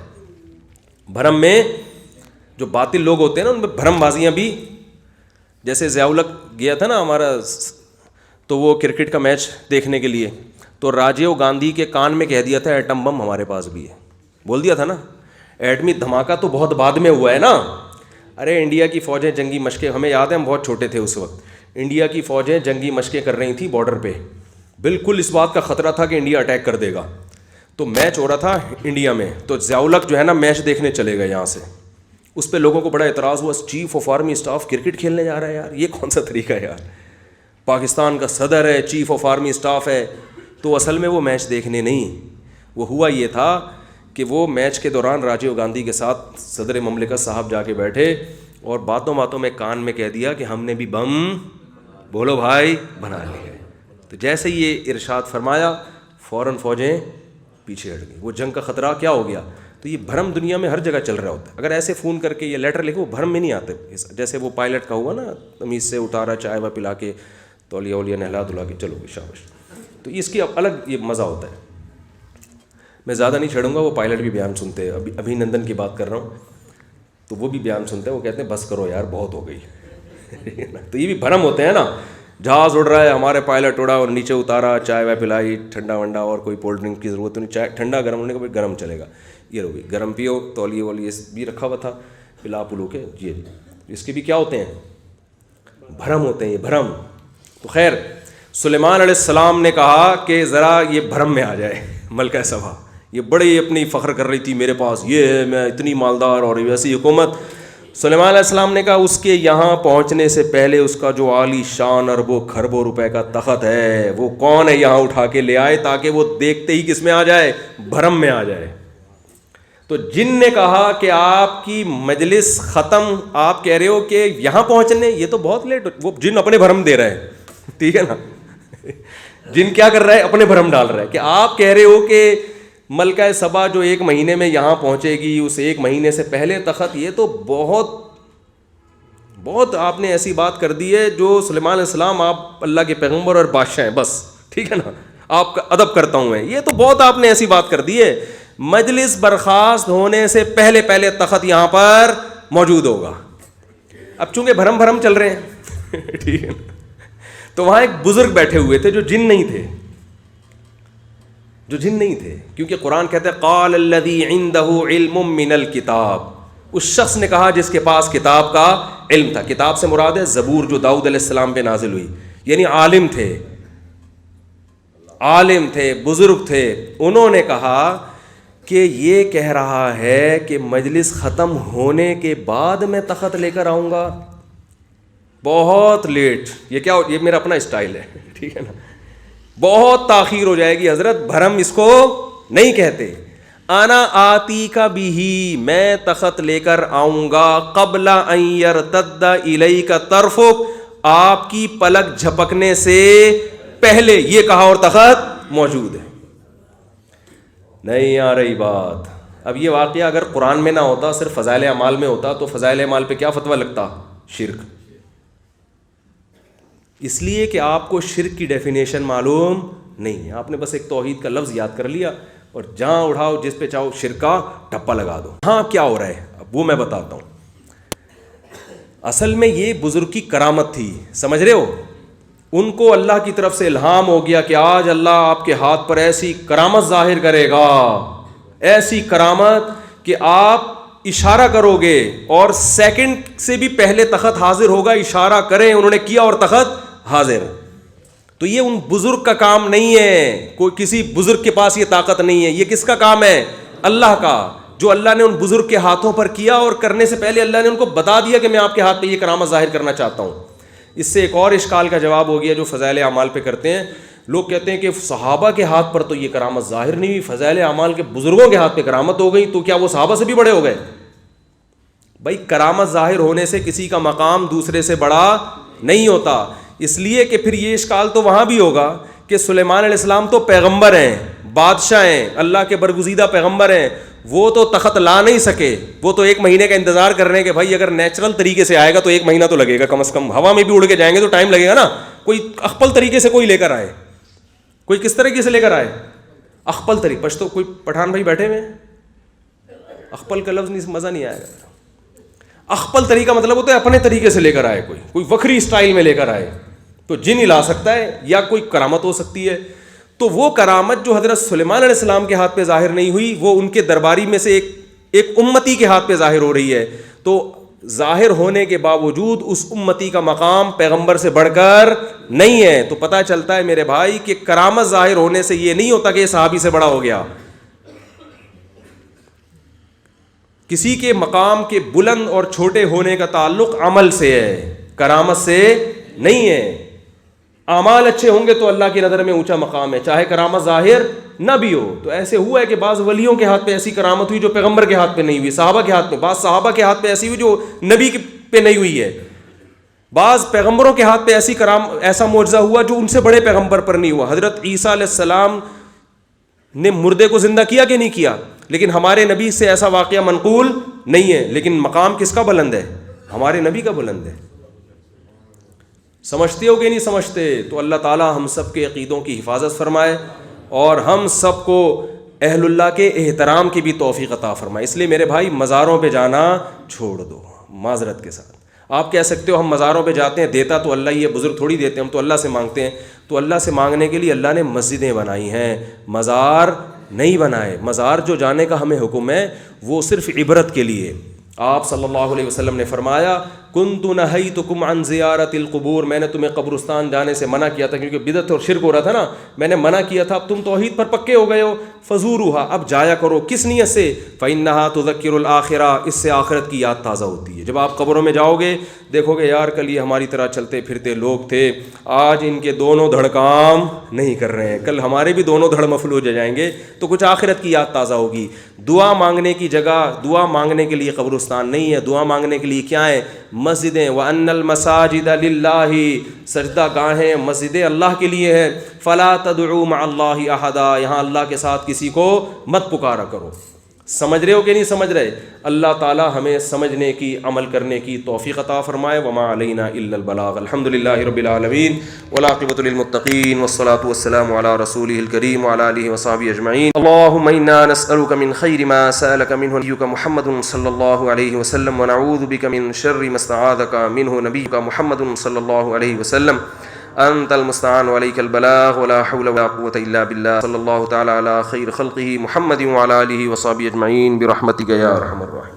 بھرم میں جو باطل لوگ ہوتے ہیں نا، ان میں بھرم بازیاں بھی، جیسے ضیاء الحق گیا تھا نا ہمارا، تو وہ کرکٹ کا میچ دیکھنے کے لیے، تو راجیو گاندھی کے کان میں کہہ دیا تھا ایٹم بم ہمارے پاس بھی ہے. بول دیا تھا نا. ایٹمی دھماکہ تو بہت بعد میں ہوا ہے نا. ارے انڈیا کی فوجیں جنگی مشقیں، ہمیں یاد ہے ہم بہت چھوٹے تھے اس وقت، انڈیا کی فوجیں جنگی مشقیں کر رہی تھیں بارڈر پہ. بالکل اس بات کا خطرہ تھا کہ انڈیا اٹیک کر دے گا. تو میچ ہو رہا تھا انڈیا میں، تو ضیاء الحق جو ہے نا میچ دیکھنے چلے گئے یہاں سے. اس پہ لوگوں کو بڑا اعتراض ہوا، chief of army staff cricket کھیلنے جا رہا ہے، یار یہ کون سا طریقہ ہے یار، پاکستان کا صدر ہے، چیف آف آرمی اسٹاف ہے. تو اصل میں وہ میچ دیکھنے نہیں، وہ ہوا یہ تھا کہ وہ میچ کے دوران راجیو گاندھی کے ساتھ صدر مملکت صاحب جا کے بیٹھے اور باتوں باتوں میں کان میں کہہ دیا کہ ہم نے بھی بم بولو بھائی بنا لیے. تو جیسے یہ ارشاد فرمایا فوراً فوجیں پیچھے ہٹ گئی. وہ جنگ کا خطرہ کیا ہو گیا. تو یہ بھرم دنیا میں ہر جگہ چل رہا ہوتا ہے. اگر ایسے فون کر کے یہ لیٹر لکھے وہ بھرم میں نہیں آتے. جیسے وہ پائلٹ کا ہوا نا، تمیز سے اتارا، چائے وا پلا کے، تولیہ ولیہ نہلا دھلا کے چلو گے شاباش. تو اس کی الگ یہ مزہ ہوتا ہے. میں زیادہ نہیں چھیڑوں گا، وہ پائلٹ بھی بیان سنتے ہیں. ابھی نندن کی بات کر رہا ہوں تو وہ بھی بیان سنتے ہیں. وہ کہتے ہیں بس کرو یار بہت ہو گئی. تو یہ بھی بھرم ہوتے ہیں نا. جہاز اڑ رہا ہے, ہمارے پائلٹ اڑا اور نیچے اتارا, چائے وائے پلائی, ٹھنڈا ونڈا اور کوئی کولڈ ڈرنک کی ضرورت نہیں, چائے ٹھنڈا گرم ہونے کا بھائی گرم چلے گا, یہ رو بھی گرم پیو, تولیے ولیے بھی رکھا ہوا تھا, پلا پلو کے. جی اس کے بھی کیا ہوتے ہیں, بھرم ہوتے ہیں, یہ بھرم. تو خیر سلیمان علیہ السلام نے کہا کہ ذرا یہ بھرم میں آ جائے ملکہ سبا, یہ بڑی اپنی فخر کر رہی تھی میرے پاس یہ ہے, میں اتنی مالدار اور ویسی حکومت. سلیمان علیہ السلام نے کہا اس کے یہاں پہنچنے سے پہلے اس کا جو عالی شان اربوں کھربوں روپے کا تخت ہے وہ کون ہے یہاں اٹھا کے لے آئے, تاکہ وہ دیکھتے ہی کس میں آ جائے, بھرم میں آ جائے. تو جن نے کہا کہ آپ کی مجلس ختم, آپ کہہ رہے ہو کہ یہاں پہنچنے, یہ تو بہت لیٹ. وہ جن اپنے بھرم دے رہے ہیں, ٹھیک ہے نا, جن کیا کر رہا ہے, اپنے بھرم ڈال رہا ہے کہ آپ کہہ رہے ہو کہ ملکہ سبا جو 1 مہینے میں یہاں پہنچے گی, اس 1 مہینے سے پہلے تخت, یہ تو بہت آپ نے ایسی بات کر دی ہے جو سلیمان علیہ السلام آپ اللہ کے پیغمبر اور بادشاہ ہیں بس, ٹھیک ہے نا, آپ کا ادب کرتا ہوں میں, یہ تو بہت آپ نے ایسی بات کر دی ہے. مجلس برخاست ہونے سے پہلے تخت یہاں پر موجود ہوگا. اب چونکہ بھرم چل رہے ہیں ٹھیک ہے, تو وہاں ایک بزرگ بیٹھے ہوئے تھے جو جن نہیں تھے, کیونکہ قرآن کہتا ہے قال الذی عندہ علم من الکتاب, اس شخص نے کہا جس کے پاس کتاب کا علم تھا. کتاب سے مراد ہے زبور جو داؤد علیہ السلام پہ نازل ہوئی, یعنی عالم تھے, بزرگ تھے. انہوں نے کہا کہ یہ کہہ رہا ہے کہ مجلس ختم ہونے کے بعد میں تخت لے کر آؤں گا, بہت لیٹ. یہ کیا, یہ میرا اپنا اسٹائل ہے, ٹھیک ہے نا, بہت تاخیر ہو جائے گی حضرت, بھرم اس کو نہیں کہتے. انا آتی کا بھی, میں تخت لے کر آؤں گا, قبل ان یرتد الیک طرفک, آپ کی پلک جھپکنے سے پہلے. یہ کہا اور تخت موجود ہے. نہیں آ رہی بات. اب یہ واقعہ اگر قرآن میں نہ ہوتا, صرف فضائل اعمال میں ہوتا, تو فضائل اعمال پہ کیا فتویٰ لگتا, شرک. اس لیے کہ آپ کو شرک کی ڈیفینیشن معلوم نہیں ہے, آپ نے بس ایک توحید کا لفظ یاد کر لیا اور جہاں اٹھاؤ جس پہ چاہو شرک کا ٹپا لگا دو. ہاں کیا ہو رہا ہے اب وہ میں بتاتا ہوں. اصل میں یہ بزرگ کی کرامت تھی, سمجھ رہے ہو, ان کو اللہ کی طرف سے الہام ہو گیا کہ آج اللہ آپ کے ہاتھ پر ایسی کرامت ظاہر کرے گا, ایسی کرامت کہ آپ اشارہ کرو گے اور سیکنڈ سے بھی پہلے تخت حاضر ہوگا. اشارہ کریں, انہوں نے کیا اور تخت حاضر. تو یہ ان بزرگ کا کام نہیں ہے, کوئی کسی بزرگ کے پاس یہ طاقت نہیں ہے. یہ کس کا کام ہے, اللہ کا, جو اللہ نے ان بزرگ کے ہاتھوں پر کیا, اور کرنے سے پہلے اللہ نے ان کو بتا دیا کہ میں آپ کے ہاتھ پہ یہ کرامت ظاہر کرنا چاہتا ہوں. اس سے ایک اور اشکال کا جواب ہو گیا جو فضائل اعمال پہ کرتے ہیں. لوگ کہتے ہیں کہ صحابہ کے ہاتھ پر تو یہ کرامت ظاہر نہیں ہوئی, فضائل اعمال کے بزرگوں کے ہاتھ پہ کرامت ہو گئی, تو کیا وہ صحابہ سے بھی بڑے ہو گئے؟ بھائی کرامت ظاہر ہونے سے کسی کا مقام دوسرے سے بڑا نہیں ہوتا. اس لیے کہ پھر یہ اشکال تو وہاں بھی ہوگا کہ سلیمان علیہ السلام تو پیغمبر ہیں, بادشاہ ہیں, اللہ کے برگزیدہ پیغمبر ہیں, وہ تو تخت لا نہیں سکے. وہ تو 1 مہینے کا انتظار کر رہے ہیں کہ بھائی اگر نیچرل طریقے سے آئے گا تو 1 مہینہ تو لگے گا کم از کم, ہوا میں بھی اڑ کے جائیں گے تو ٹائم لگے گا نا. کوئی اخپل طریقے سے کوئی لے کر آئے, کوئی کس طریقے سے لے کر آئے, اخپل طریقے. پشتو کوئی پٹھان بھائی بیٹھے ہوئے, اخپل کا لفظ نہیں, مزہ نہیں آئے گا. اخپل طریقہ مطلب ہوتا ہے اپنے طریقے سے لے کر آئے, کوئی وکری اسٹائل میں لے کر آئے, تو جن ہی لا سکتا ہے یا کوئی کرامت ہو سکتی ہے. تو وہ کرامت جو حضرت سلیمان علیہ السلام کے ہاتھ پہ ظاہر نہیں ہوئی, وہ ان کے درباری میں سے ایک امتی کے ہاتھ پہ ظاہر ہو رہی ہے. تو ظاہر ہونے کے باوجود اس امتی کا مقام پیغمبر سے بڑھ کر نہیں ہے. تو پتہ چلتا ہے میرے بھائی کہ کرامت ظاہر ہونے سے یہ نہیں ہوتا کہ یہ صحابی سے بڑا ہو گیا. کسی کے مقام کے بلند اور چھوٹے ہونے کا تعلق عمل سے ہے, کرامت سے نہیں ہے. اعمال اچھے ہوں گے تو اللہ کی نظر میں اونچا مقام ہے, چاہے کرامت ظاہر نہ بھی ہو. تو ایسے ہوا ہے کہ بعض ولیوں کے ہاتھ پہ ایسی کرامت ہوئی جو پیغمبر کے ہاتھ پہ نہیں ہوئی, صحابہ کے ہاتھ پہ, بعض صحابہ کے ہاتھ پہ ایسی ہوئی جو نبی پہ نہیں ہوئی ہے, بعض پیغمبروں کے ہاتھ پہ ایسا معجزہ ہوا جو ان سے بڑے پیغمبر پر نہیں ہوا. حضرت عیسیٰ علیہ السلام نے مردے کو زندہ کیا کہ نہیں کیا, لیکن ہمارے نبی سے ایسا واقعہ منقول نہیں ہے. لیکن مقام کس کا بلند ہے, ہمارے نبی کا بلند ہے. سمجھتے ہو کہ نہیں سمجھتے؟ تو اللہ تعالیٰ ہم سب کے عقیدوں کی حفاظت فرمائے اور ہم سب کو اہل اللہ کے احترام کی بھی توفیق عطا فرمائے. اس لیے میرے بھائی مزاروں پہ جانا چھوڑ دو معذرت کے ساتھ. آپ کہہ سکتے ہو ہم مزاروں پہ جاتے ہیں، دیتا تو اللہ ہی ہے، بزرگ تھوڑی دیتے ہیں، ہم تو اللہ سے مانگتے ہیں. تو اللہ سے مانگنے کے لیے اللہ نے مسجدیں بنائی ہیں، مزار نہیں بنائے. مزار جو جانے کا ہمیں حکم ہے وہ صرف عبرت کے لیے. آپ صلی اللہ علیہ وسلم نے فرمایا کنت نہیتکم عن زیارت القبور، میں نے تمہیں قبرستان جانے سے منع کیا تھا کیونکہ بدعت اور شرک ہو رہا تھا نا، میں نے منع کیا تھا. اب تم توحید پر پکے ہو گئے ہو، فزوروها، اب جایا کرو. کس نیت سے؟ فإنها تذکر الآخرہ، اس سے آخرت کی یاد تازہ ہوتی ہے. جب آپ قبروں میں جاؤ گے دیکھو گے یار کل یہ ہماری طرح چلتے پھرتے لوگ تھے، آج ان کے دونوں دھڑ کام نہیں کر رہے ہیں، کل ہمارے بھی دونوں دھڑ مفلوج ہو جائیں گے. تو کچھ آخرت کی یاد تازہ ہوگی. دعا مانگنے کی جگہ، دعا مانگنے کے لیے قبرستان نہیں ہے، دعا مانگنے کے لیے کیا ہے؟ مسجدیں. وَأَنَّ الْمَسَاجِدَ لِلَّهِ، سجدہ گاہیں مسجدیں اللہ کے لیے ہے. فَلَا تَدْعُوا مَعَ اللَّهِ أَحَدًا، یہاں اللہ کے ساتھ کسی کو مت پکارا کرو. سمجھ رہے ہو کہ نہیں سمجھ رہے؟ اللہ تعالی ہمیں سمجھنے کی، عمل کرنے کی توفیق عطا فرمائے. وما علینا الا البلاغ. الحمد للہ رب العالمین والعاقبۃ للمتقین والصلاة والسلام علی رسولہ الکریم وعلی آلہ وصحبہ اجمعین. اللهم انا نسألك من خیر ما سألك منه نبیک محمد صلی اللہ علیہ وسلم ونعوذ بک من شر ما استعاذک منه نبیک محمد صلی اللہ علیہ وسلم. انت المستعان وعليك البلاغ ولا حول ولا قوة الا بالله. صلی اللہ تعالی علی خیر خلقہ محمد وعلى آلہ وصحبہ اجمعین برحمتک یا ارحم الراحمین.